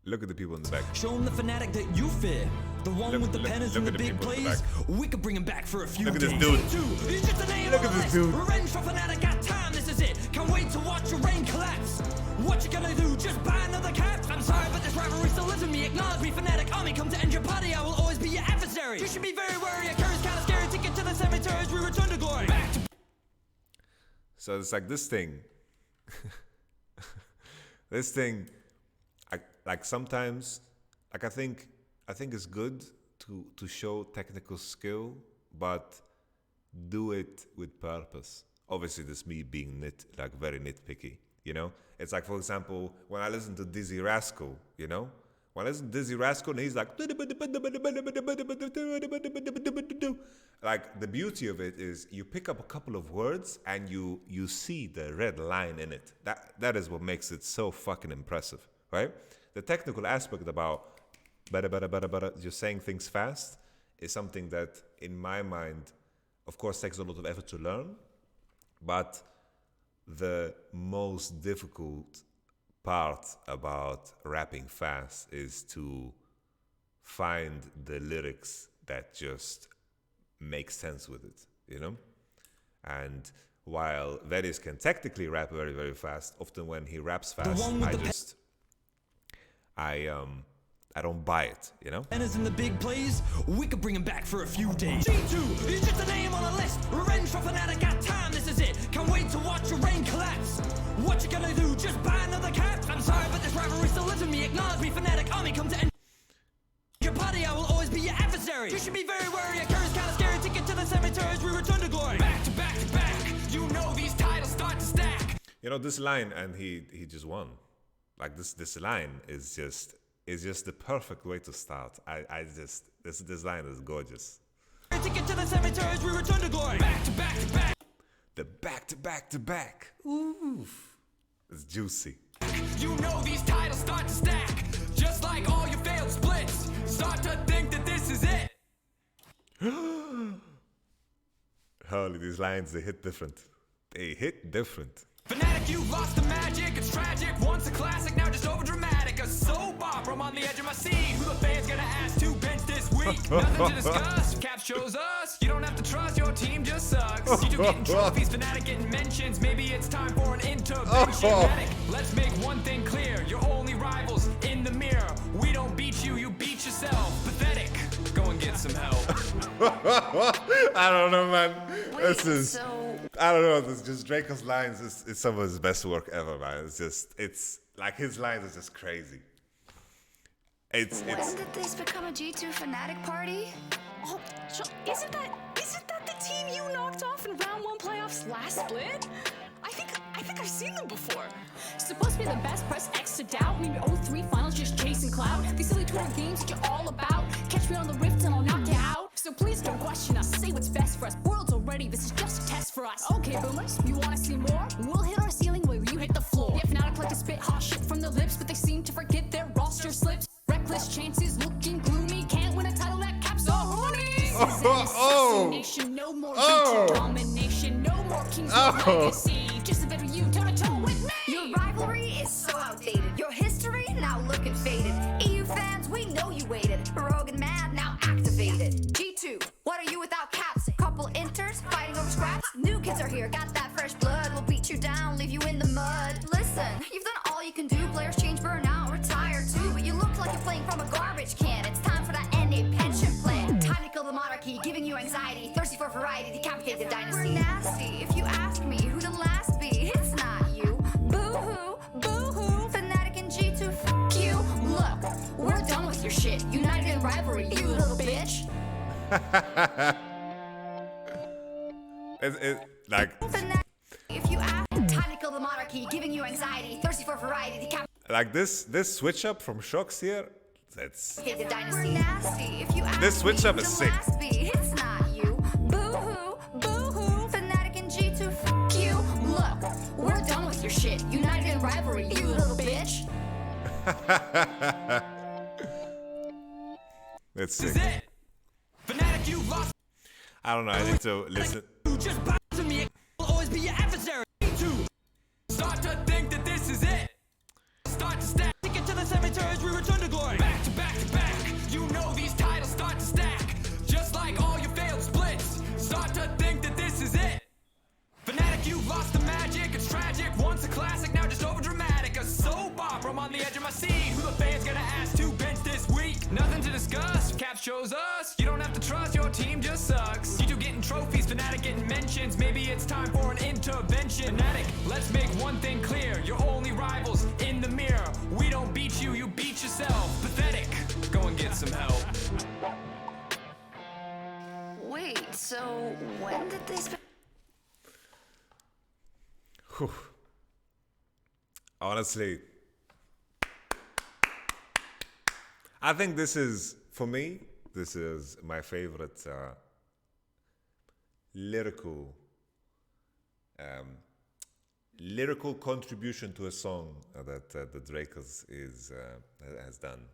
Look at the people in the back. Show them the Fnatic that you fear. The one with the penners and the big plays. We could bring him back for a few days. Look at this dude. G2, he's just a name on a list. Revenge for Fnatic, got time, this is it. Can't wait to watch your reign collapse. What you gonna do? Just buy another cap? I'm sorry, but this rivalry still lives with me. Acknowledge me, Fnatic army, come to end your party. I will always be your adversary. You should be very wary. Your courage kinda scary. Take it to the cemetery as we return to glory. Back to So it's like this thing. This thing, like sometimes, like I think it's good to show technical skill, but do it with purpose. Obviously, this me being very nitpicky. You know, it's like, for example, when I listen to Dizzy Rascal, you know, when I listen to Dizzy Rascal and he's like, the beauty of it is you pick up a couple of words and you see the red line in it. That is what makes it so fucking impressive, right? The technical aspect about just saying things fast is something that, in my mind, of course, takes a lot of effort to learn, but the most difficult part about rapping fast is to find the lyrics that just make sense with it, you know? And while Veris can technically rap very, very fast, often when he raps fast, I don't buy it, you know? Penners in the big plays, we could bring him back for a few days. G2, he's just a name on a list. Revenge for Fnatic, got time, this is it. Can't wait to watch your reign collapse. What you gonna do? Just buy another cap? I'm sorry, but this rivalry still lives with me. Acknowledge me, Fnatic army, come to end your party. I will always be your adversary. You should be very wary. Your courage kinda scary. Take it to the cemetery as we return to glory. Back to back to back. You know these titles start to stack. You know, this line, and he just won. Like this line is just the perfect way to start. This line is gorgeous. Take it to the cemetery as we return to glory. Back to back to back. The back to back to back. Oof. It's juicy. You know these titles start to stack. Just like all your failed splits. Start to think that this is it. Holy, these lines, they hit different. They hit different. Fnatic, you lost the magic. It's tragic. Once a classic, now just over dramatic. A soap opera. I'm on the edge of my seat. Who the fans gonna ask to bench this week? Nothing to discuss. Cap shows us. You don't have to trust. Your team just sucks. You two getting trophies. Fnatic getting mentions. Maybe it's time for an intervention. Fnatic, let's make one thing clear. You're only rivals in the mirror. We don't beat you. You beat yourself. Pathetic. Go and get some help. I don't know, man. So I don't know. This just Draco's lines is some of his best work ever, man. It's like his lines are just crazy. when did this become a G2 Fnatic party? Oh, isn't that the team you knocked off in round 1 playoffs last split? I think I've seen them before. Supposed to be the best, press X to doubt. Maybe 03 finals just chasing clout. These silly Twitter games that you're all about. Catch me on the rift and I'll knock you out. So please don't question us. Say what's best for us. World's already. This is just a test for us. Okay, boomers, you wanna see more? We'll hit our ceiling while you hit the floor. Yeah, Fnatic like to spit hot shit from their lips, but they seem to forget their roster slips. Reckless chances, looking gloomy. Can't win a title that caps all horny. is an assassination. No more G2 domination. No more King's legacy. Just a bit of you toe-to-toe with me. Your rivalry is so outdated. Your history now looking faded. EU fans, we know you waited. Rogue and mad, now activated. G2, what are you without caps? Couple inters fighting over scraps. New kids are here, got that fresh blood. We'll beat you down, leave you in the mud. Listen, you've done all you can do. Players change, burn out, retire too. But you look like you're playing from a garbage can. It's time for that NA pension plan. Time to kill the monarchy, giving you anxiety. Thirsty for variety, decapitate the dynasty. We're nasty. If you ask me who the last be, it's not you. Boo-hoo, boo-hoo. Fnatic and G2, f*** you. Look, we're done with your shit. United in rivalry, you little bitch. Like, Fnatic, if you ask, time to kill the monarchy, giving you anxiety. Thirsty for variety, decapitate like this switch up from Shocks here, that's the dynasty. We're nasty. If you ask this switch me up who is the sick. last be, it's not you. Boo-hoo, boo-hoo. Fnatic and G2, f*** you. Look, we're done with your shit. United in rivalry, you little bitch. That's This is sick. it. Fnatic, you lost. I don't know, I need to listen. You just bow to me. Will always be your adversary. Me start to think that this is it. Start to stack. Take it to the cemetery as we return to glory. Back to back to back. You know these titles start to stack. Just like all your failed splits. Start to think that this is it. Fnatic, you lost the magic. It's tragic. Once a classic, now just over dramatic. A soap opera. I'm on the edge of my seat. Who the fans gonna ask to bench this week? Nothing to discuss. Cap shows us. You don't have to trust. Your team just sucks. You two getting trophies. Fnatic getting mentions. Maybe it's time for an intervention. Fnatic, let's make one thing clear. You're only rivals in the mirror. We don't beat you. You beat yourself. Pathetic. Go and get some help. Wait, so when did this... Whew. Honestly, I think this is, for me, this is my favorite lyrical contribution to a song that the Drake has done.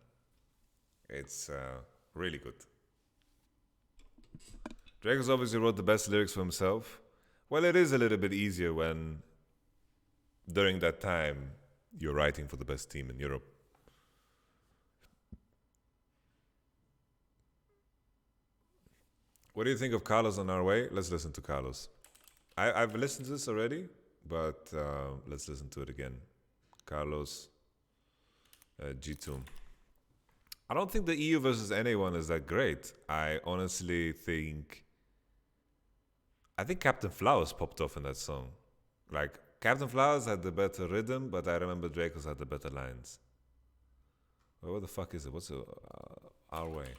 It's really good. Drake has obviously wrote the best lyrics for himself. Well, it is a little bit easier when during that time you're writing for the best team in Europe. What do you think of Carlos on Our Way? Let's listen to Carlos. I've listened to this already, but let's listen to it again. Carlos, G2. I don't think the EU versus NA one is that great. I honestly think... I think Captain Flowers popped off in that song. Like, Captain Flowers had the better rhythm, but I remember Dracos had the better lines. Well, what the fuck is it? What's it? Our Way.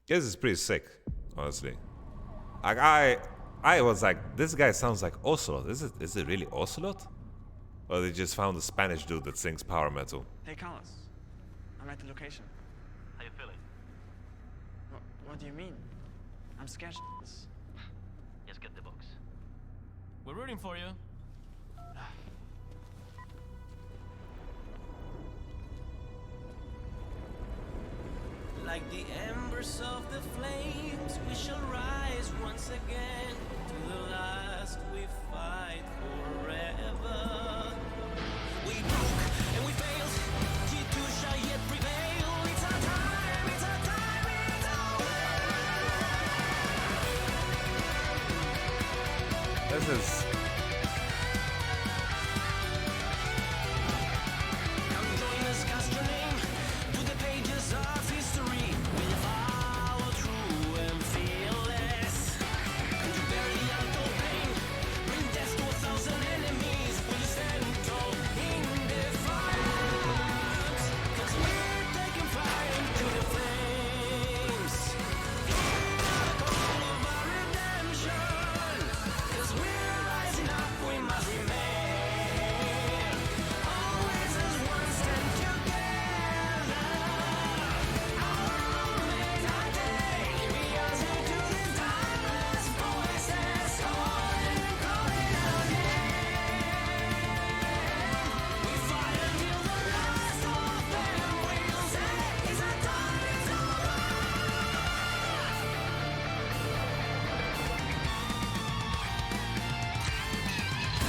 This is pretty sick, honestly. Like, I was like, this guy sounds like Ocelot. Is it really Ocelot? Or they just found a Spanish dude that sings power metal? Hey, Carlos. I'm at the location. How you feeling? What do you mean? I'm scared. Just get the box. We're rooting for you. Like the embers of the flames, we shall rise once again. To the last we fight forever. We broke and we failed. G2 shall yet prevail. It's our time, it's our time, it's our way. This is... Come join us, cast your name to the pages of history. We'll follow true and fearless. And to bury the untold pain, bring death to 1,000 enemies. We'll stand tall in defiance. 'Cause we're taking fire into the flames. Hear the call of our redemption. 'Cause we're rising.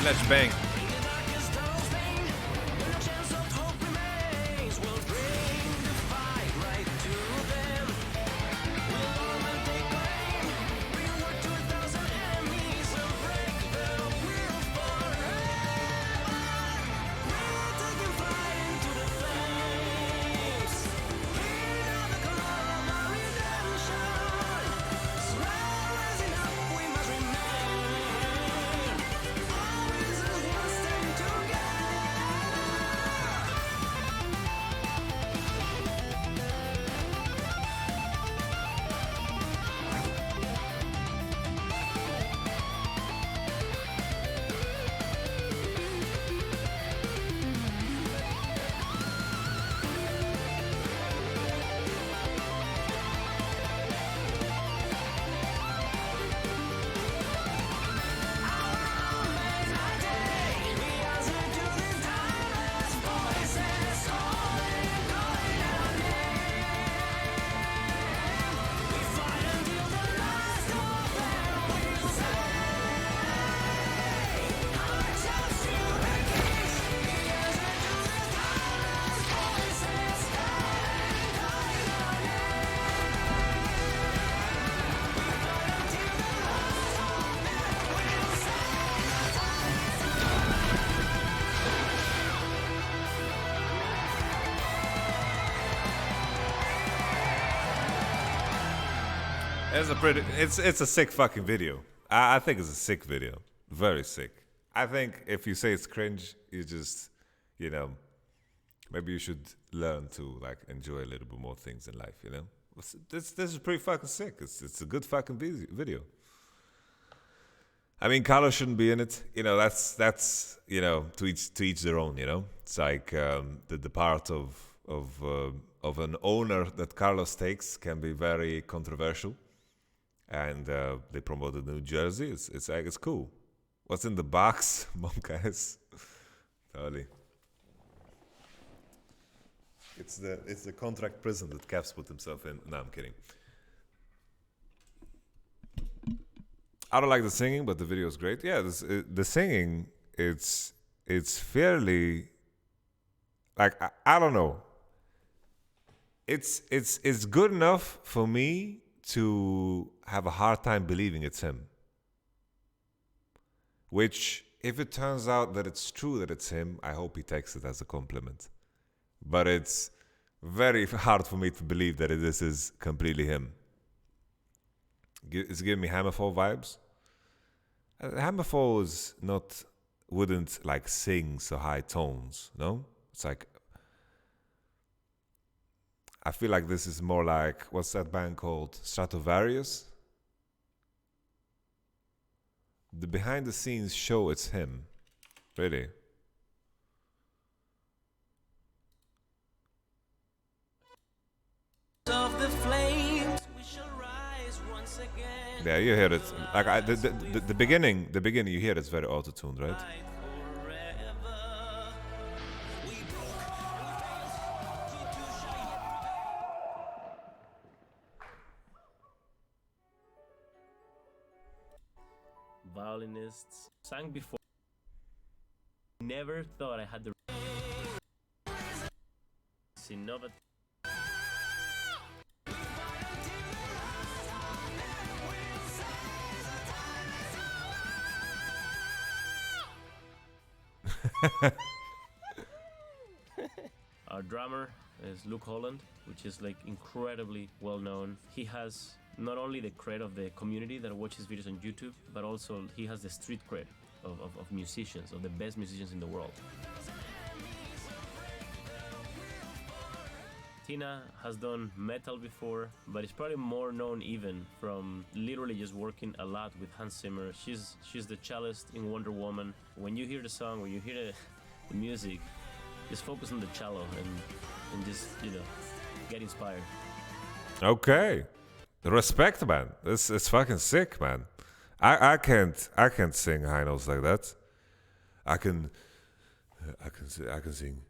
Let's bang. It's a sick fucking video. I think it's a sick video. Very sick. I think if you say it's cringe, you just, you know, maybe you should learn to like enjoy a little bit more things in life, you know? This is pretty fucking sick. It's a good fucking video. I mean, Carlos shouldn't be in it. You know, that's you know, to each their own, you know? It's like the part of an owner that Carlos takes can be very controversial. And they promoted New Jersey. It's like it's cool. What's in the box, Monkas? Totally. It's the contract prison that Caps put himself in. No, I'm kidding. I don't like the singing, but the video is great. Yeah, the singing, it's fairly like I don't know. It's good enough for me to have a hard time believing it's him. Which, if it turns out that it's true that it's him, I hope he takes it as a compliment. But it's very hard for me to believe that this is completely him. It's giving me Hammerfall vibes. Hammerfall wouldn't like sing so high tones, no? It's like, I feel like this is more like, what's that band called? Stratovarius? The behind the scenes show it's him. Really. Of the flames, we shall rise once again. Yeah, you hear it. Like the beginning, you hear it's very auto-tuned, right? Violinists sang before. Never thought I had the innovative. Our drummer is Luke Holland, which is like incredibly well known. He has not only the cred of the community that watches videos on YouTube, but also he has the street cred of musicians, of the best musicians in the world. Tina has done metal before, but is probably more known even from literally just working a lot with Hans Zimmer. She's the cellist in Wonder Woman. When you hear the song, when you hear the music, just focus on the cello and just, you know, get inspired. Okay. Respect, man. It's fucking sick, man. I can't sing high notes like that. I can sing.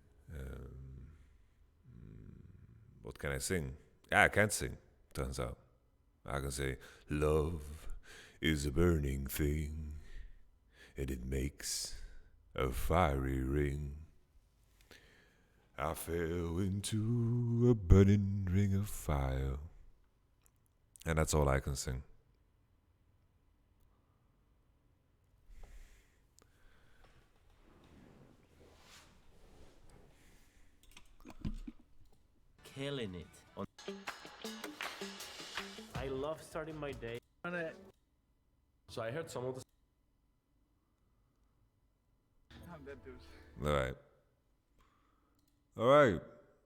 What can I sing? Yeah, I can't sing. Turns out, I can say, "Love is a burning thing, and it makes a fiery ring. I fell into a burning ring of fire. And that's all I can sing. Killing it. I love starting my day. So I heard someone. All right.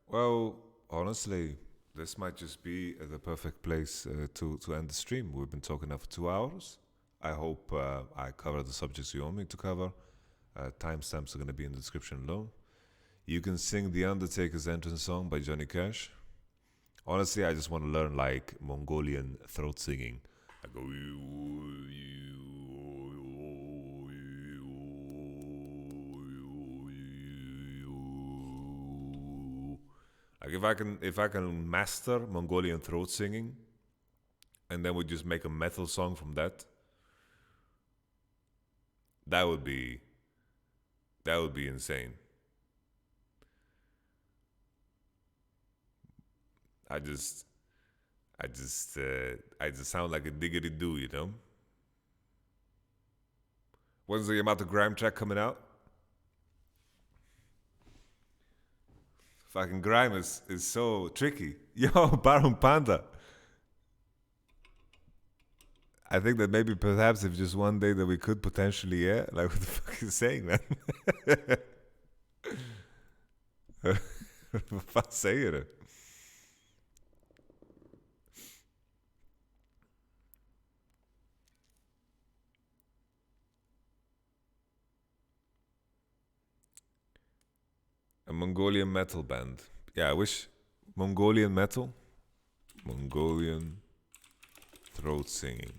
Well, honestly, this might just be the perfect place to end the stream. We've been talking now for 2 hours. I hope I covered the subjects you want me to cover. Timestamps are going to be in the description below. You can sing The Undertaker's entrance song by Johnny Cash. Honestly, I just want to learn like Mongolian throat singing. I go. Like if I can master Mongolian throat singing, and then we just make a metal song from that, that would be insane. I just sound like a diggity do, you know. When's the Yamato grime track coming out? Fucking grime is so tricky. Yo, Baron Panda. I think that maybe perhaps if just one day that we could potentially, yeah, like what the fuck is saying, man? Vad fan säger du? A Mongolian metal band. Yeah, I wish Mongolian metal. Mongolian throat singing.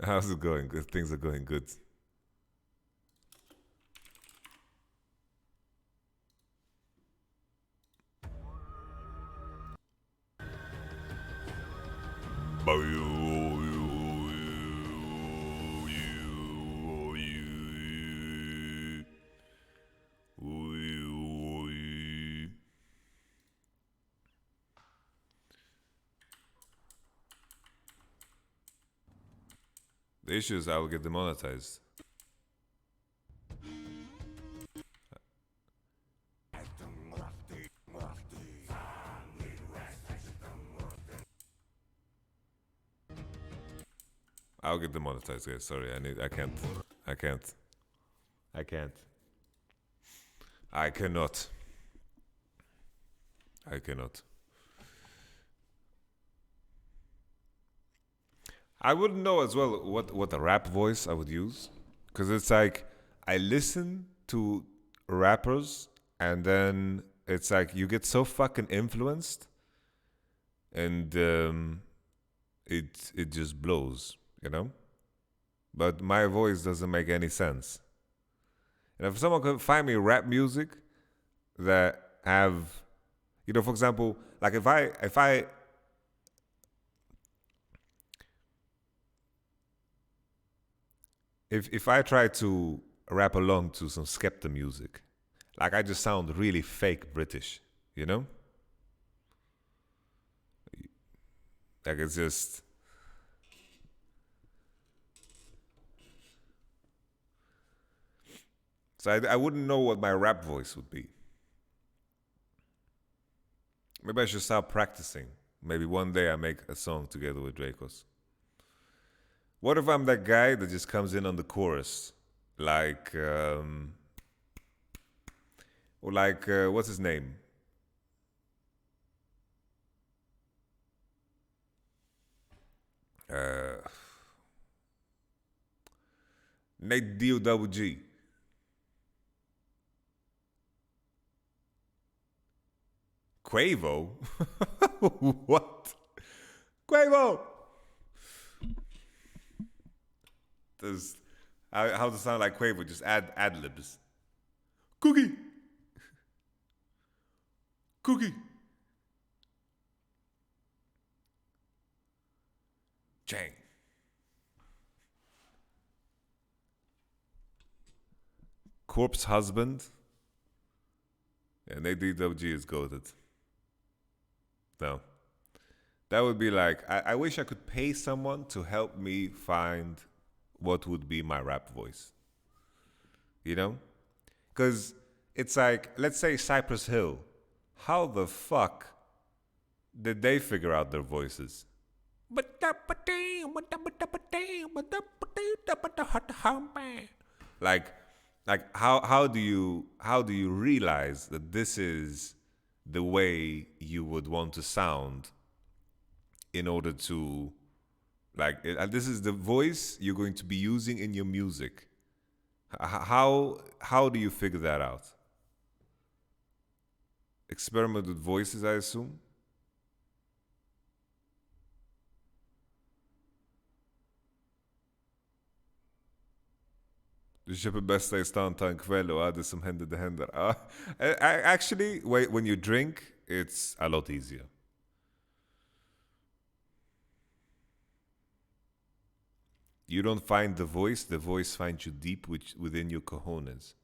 How's it going? Good. Things are going good. The issue is I will get demonetized. I'll get demonetized, guys. Sorry, I can't. I cannot. I wouldn't know as well what a rap voice I would use, because it's like I listen to rappers and then it's like you get so fucking influenced, and it just blows, you know. But my voice doesn't make any sense. And if someone could find me rap music that have, you know, for example, like if I try to rap along to some Skepta music, like I just sound really fake British, you know? Like it's just... So I wouldn't know what my rap voice would be. Maybe I should start practicing. Maybe one day I make a song together with Dracos. What if I'm that guy that just comes in on the chorus? Like, what's his name? Nate D-O-double-G. Quavo? What? Quavo! How does it sound like Quavo? Just add ad-libs. Cookie! Cookie! Chang. Corpse Husband. And ADWG is goated. No. That would be like, I wish I could pay someone to help me find what would be my rap voice. You know? Because it's like, let's say Cypress Hill. How the fuck did they figure out their voices? Like how do you realize that this is the way you would want to sound in order to this is the voice you're going to be using in your music? How do you figure that out? Experiment with voices, I assume. Du köper bästa i stan, ta en kväll och det som händer, det händer. Actually, when you drink, it's a lot easier. You don't find the voice finds you deep within your cojones.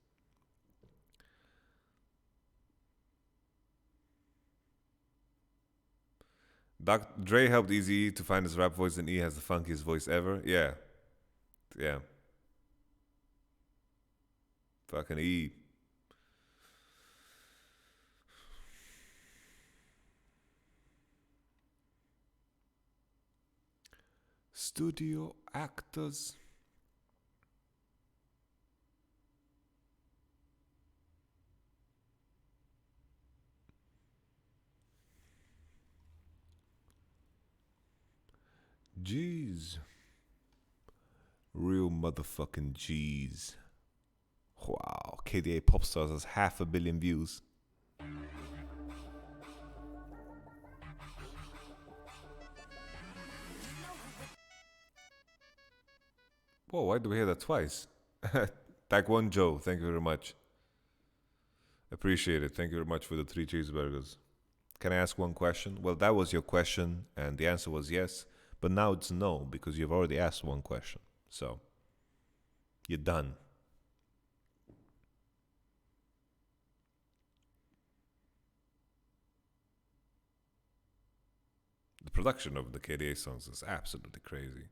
Dre helped Eazy to find his rap voice, and E has the funkiest voice ever. Yeah. Fucking E. Studio actors. Jeez. Real motherfucking G's. Wow. KDA Popstars has 500 million views. Whoa, why do we hear that twice? Taekwon Joe, thank you very much. Appreciate it. Thank you very much for the 3 cheeseburgers. Can I ask one question? Well, that was your question, and the answer was yes. But now it's no, because you've already asked one question. So, you're done. The production of the KDA songs is absolutely crazy.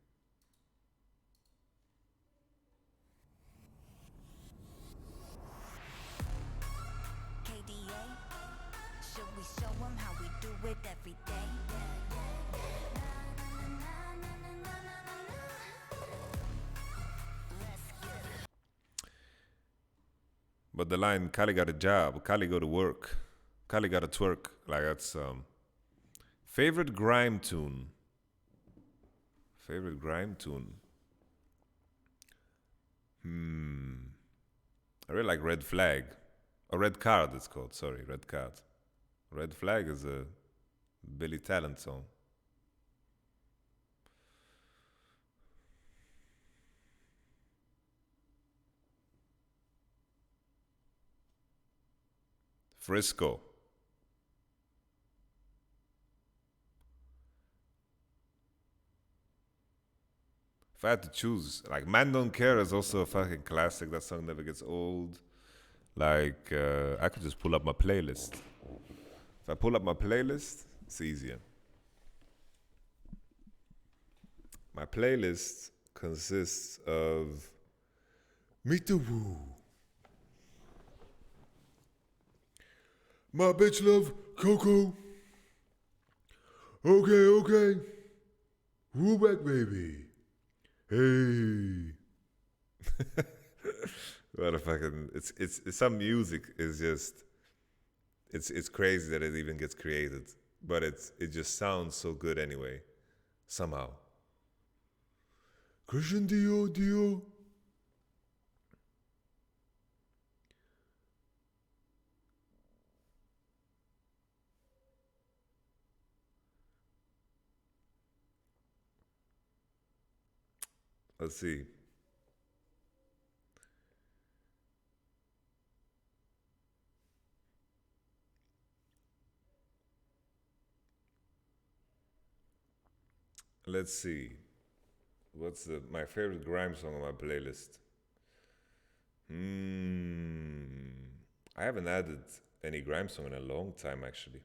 KDA, should we show them how we do it every day? But the line, Kali got a job, Kali go to work, Kali got to twerk, like that's favorite grime tune. Favorite grime tune. I really like Red Flag. Or Red Card, it's called. Sorry, Red Card. Red Flag is a Billy Talent song. Frisco. If I had to choose, like Man Don't Care is also a fucking classic. That song never gets old. Like, I could just pull up my playlist. If I pull up my playlist, it's easier. My playlist consists of Meet the Woo. My bitch love Coco. Okay. Woo back, baby. Hey. What a fucking, it's some music is just, it's crazy that it even gets created, but it just sounds so good anyway, somehow. Christian Dio. Let's see. Let's see. What's my favorite grime song on my playlist? I haven't added any grime song in a long time, actually.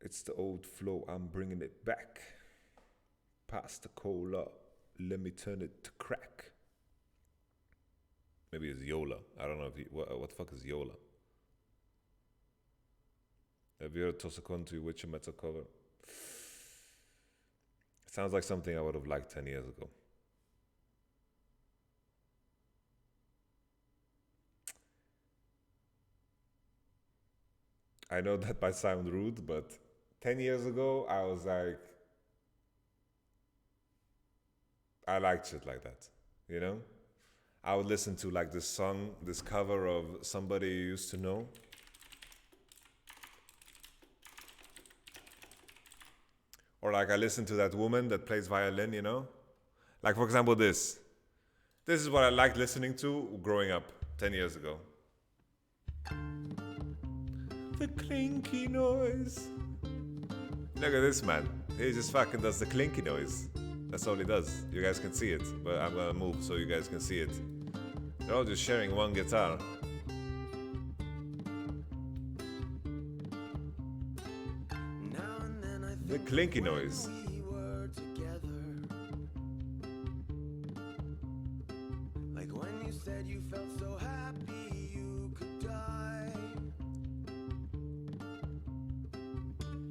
It's the old flow, I'm bringing it back. Pass the cola, let me turn it to crack. Maybe it's Yola. I don't know if what the fuck is Yola? Have you heard Toss a Country with Yamato cover? It sounds like something I would have liked 10 years ago. I know that might sound rude, but 10 years ago, I was like, I liked shit like that, you know? I would listen to like this song, this cover of Somebody You Used to Know. Or like I listen to that woman that plays violin, you know? Like for example this. This is what I liked listening to growing up 10 years ago. The clinky noise. Look at this man. He just fucking does the clinky noise. That's all he does. You guys can see it, but I'm gonna move so you guys can see it. They're all just sharing one guitar. The clinky noise. Like when you said you felt so happy you could die.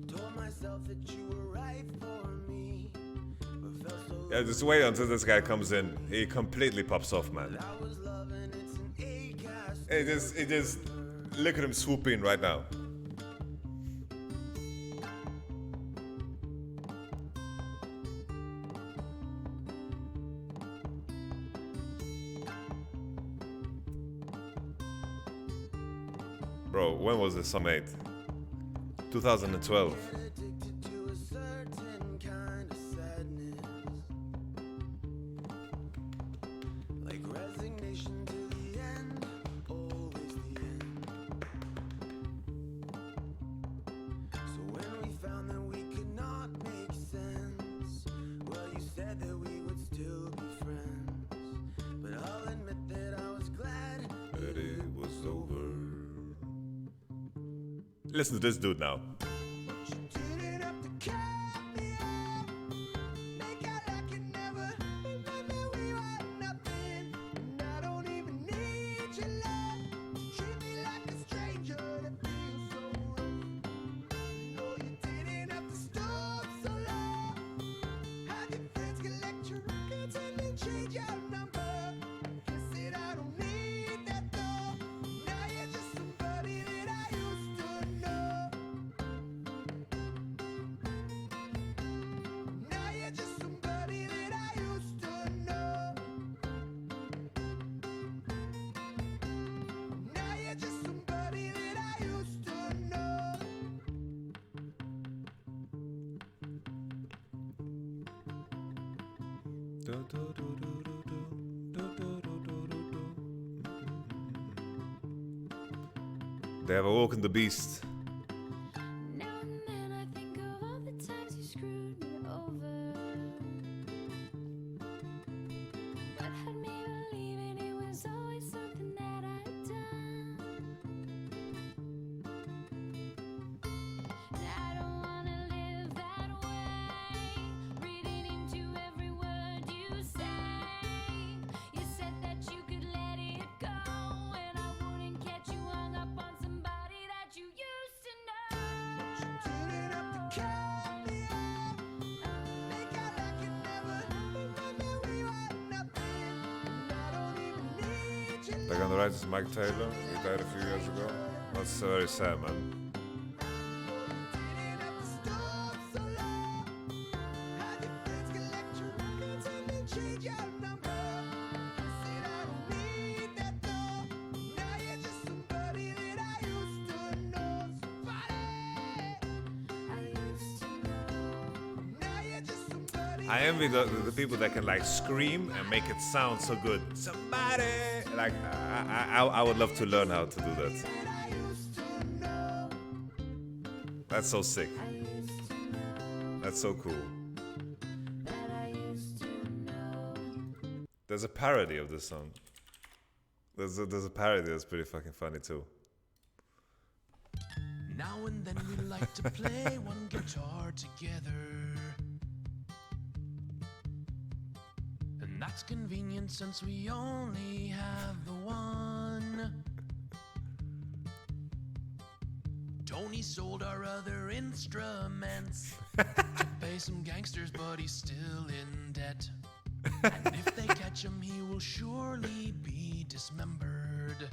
Told myself that you were right for me. But felt so Yeah, just wait until this guy comes in. He completely pops off, man. I was loving it's an A-cast. It just look at him swooping right now. Bro, when was this song made? 2012. Addicted to a certain kind of sadness. Like resignation to the end, always the end. So when we found that we could not make sense, well, you said that we would still be friends. But I'll admit that I was glad That it was over. Listen to this dude now. didn't have to cut me off. Make out like you never remember we were nothing. And I don't even need your love. Treat me like a stranger that feels so rough. No, you didn't have to stop so long. Have your friends collect your records and then change your number. Guess it, I don't need that though. Now you're just somebody that I used to know. Now you're just somebody that I used to know. Now you're just somebody that I used to know. They have awoken the beast. Now and then I think of all the times you screwed me over, but had me believing it was always something that I'd done. And I don't wanna live that way, reading into every word you say. You said that you could let it go, and I wouldn't catch you hung up on somebody that you used to know. Didn't have to cut me off. Make out like you never remember we were nothing. And I don't even need your Like on the right is Mike Taylor. He died a few years ago. That's very sad, man. didn't have to stop so long. Have your friends collect your records and then change your number. Said I don't need that though. Now you're just somebody that I used to know. Somebody I used to know. now you're just somebody. I envy the people that can like scream and make it sound so good. Somebody! Like, I would love to learn how to do that. I used to know. That's so sick. I used to know That's so cool. that I used to know. There's a parody of this song. There's a parody that's pretty fucking funny too. Now and then we like to play one guitar together. And that's convenient since we only have the one. Tony sold our other instruments to pay some gangsters, but he's still in debt. And if they catch him, he will surely be dismembered.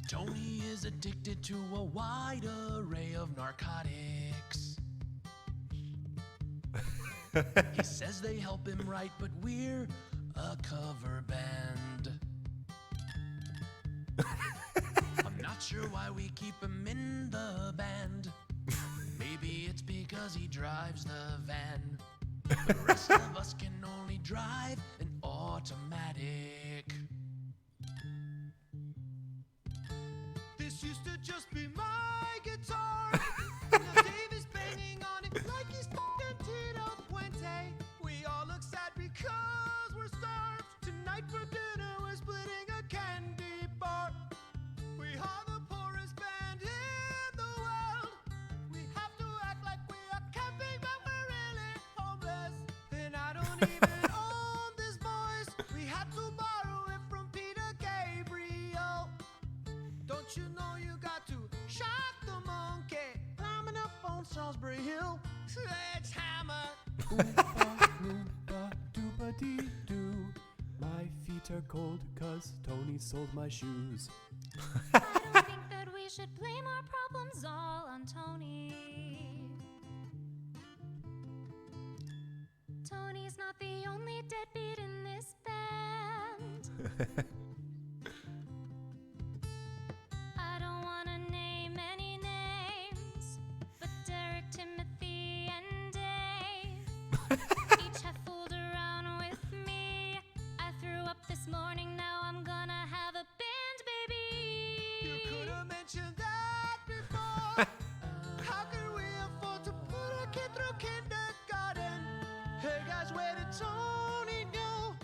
Tony is addicted to a wide array of narcotics. He says they help him write, but we're a cover band. I'm not sure why we keep him in the band. Maybe it's because he drives the van. The rest of us can only drive an automatic. This used to just be my guitar. Now Dave is banging on it like he's fucking Tito Puente. We all look sad because we're starved. Tonight for dinner we're splitting a candy bar. We are the poorest band in the world. We have to act like we are camping, but we're really homeless. And I don't even own this voice. We had to borrow it from Peter Gabriel. Don't you know you got to shock the monkey? Climbing up on Salisbury Hill. Sledgehammer. Oompa-loompa-doopa-dee-doo. My feet are cold cause Tony sold my shoes. I don't think that we should blame our problems all on Tony. Tony's not the only deadbeat in this band. I don't want to name any names, but Derek, Timothy, and Dave each have fooled around with me. I threw up this morning, now I'm gonna have a band, baby. You could have mentioned that before. How could we afford to put a kid through kindergarten? Hey guys, where did Tony go?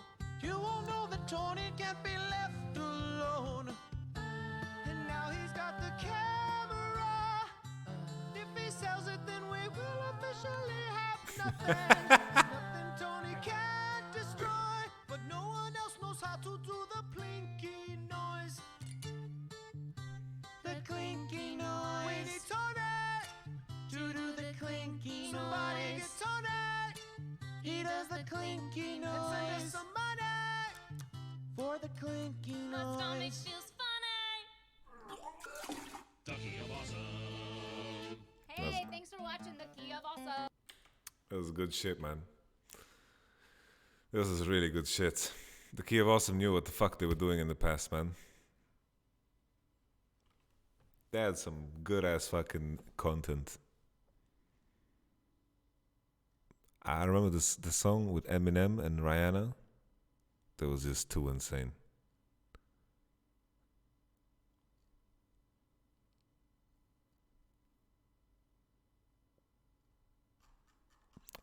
You all know that Tony can't be left alone. And now he's got the camera. If he sells it, then we will officially have nothing. Nothing Tony can't destroy. But no one else knows how to do the plinky noise. The clinky noise. We need Tony to do the clinky noise. Somebody get Tony. He does the clinky noise. And send us some money for the clinky noise. Let's Tony feels funny. Hey, thanks for watching the Key of Awesome. That was good shit, man. This is really good shit. The Key of Awesome knew what the fuck they were doing in the past, man. They had some good ass fucking content. I remember the song with Eminem and Rihanna. That was just too insane.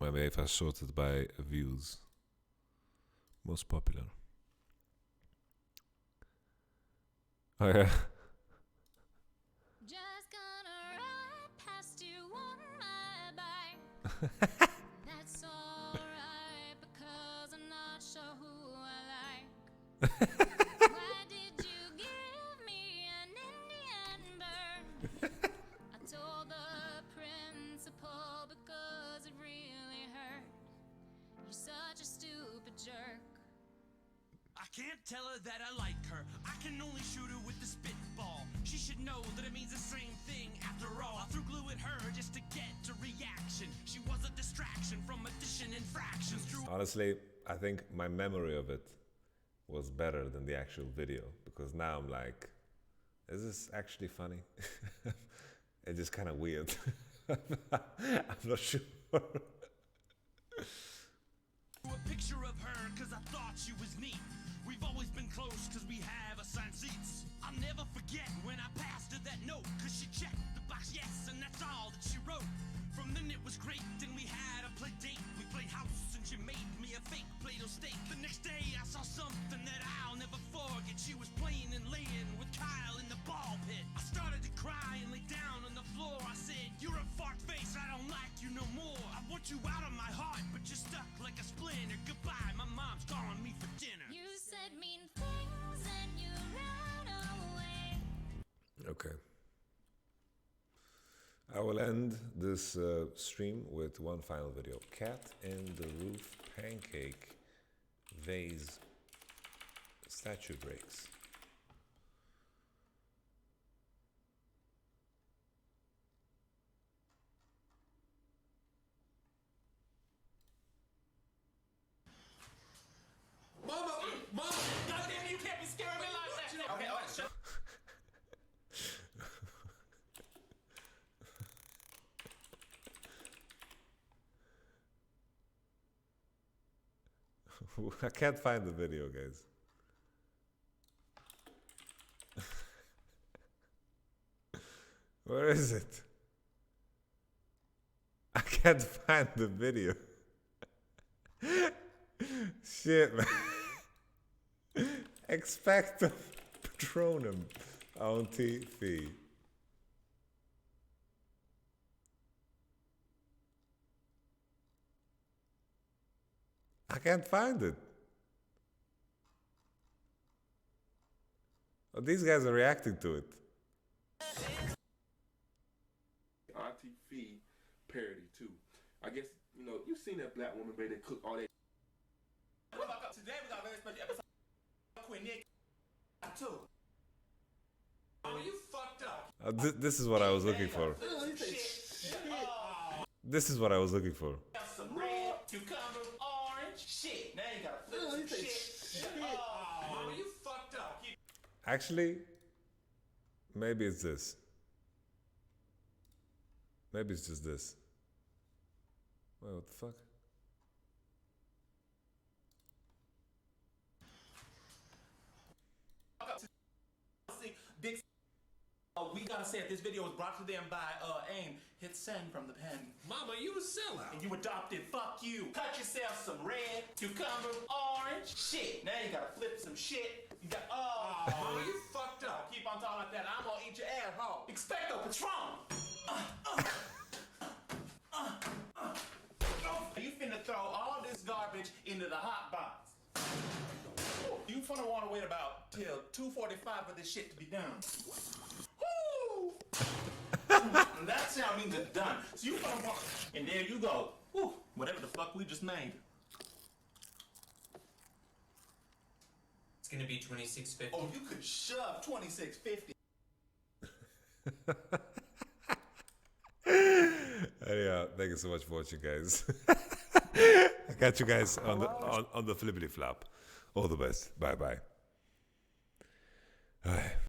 Maybe if I sorted by views. Most popular. Oh yeah. Just gonna ride past you on my bike. That's alright because I'm not sure who I like. Why did you give me an Indian burn? I told the principal because it really hurt. You're such a stupid jerk. I can't tell her that I like her. I can only shoot her with the spitball. She should know that it means the same thing after all. I threw glue at her just to get a reaction. She was a distraction from addition and fractions. Honestly, I think my memory of it was better than the actual video, because now I'm like, is this actually funny? It's just kind of weird. I'm not sure. A picture of her cause I thought she was neat. We've always been close cause we have assigned seats. I'll never forget when I passed her that note, cause she checked the box yes and that's all that she wrote. From then it was great, then we had a play date. We played house and she made me a fake you out of my heart, but you're stuck like a splinter. Goodbye, my mom's calling me for dinner. You said mean things and you ran away. Okay. I will end this stream with one final video. Cat in the roof pancake vase statue breaks. Mama, goddamn, you can't be scaring me like that. Okay, all right, shut. I can't find the video, guys. Where is it? I can't find the video. Shit, man. Expecto Patronum Auntie Fee. I can't find it. Oh, these guys are reacting to it. Auntie Fee parody too. I guess, you know, you've seen that black woman baby that cook all that. Today we got a very special episode. Queen Nick too. Oh, you fucked up. This is what I was looking for. This is what I was looking for. Some red, cucumber, orange, shit. Now you gotta flip some shit. Oh, you fucked up. Actually, maybe it's this. Maybe it's just this. Wait, what the fuck? Big. We gotta say if this video was brought to them by AIM, hit send from the pen. Mama, you a sellout. And you adopted, fuck you. Cut yourself some red, cucumber, orange, shit. Now you gotta flip some shit. You got, Mama, you fucked up. Keep on talking like that. I'm gonna eat your asshole. Expecto Patron. You finna throw all this garbage into the hot box. You finna wanna wait about till 2:45 for this shit to be done. Woo! And that's how it means it's done. So you finna want, and there you go. Woo! Whatever the fuck we just made. It's gonna be 26.50. Oh, you could shove 26.50. Anyhow, thank you so much for watching, guys. I catch you guys on the flippity flop. All the best. Bye bye.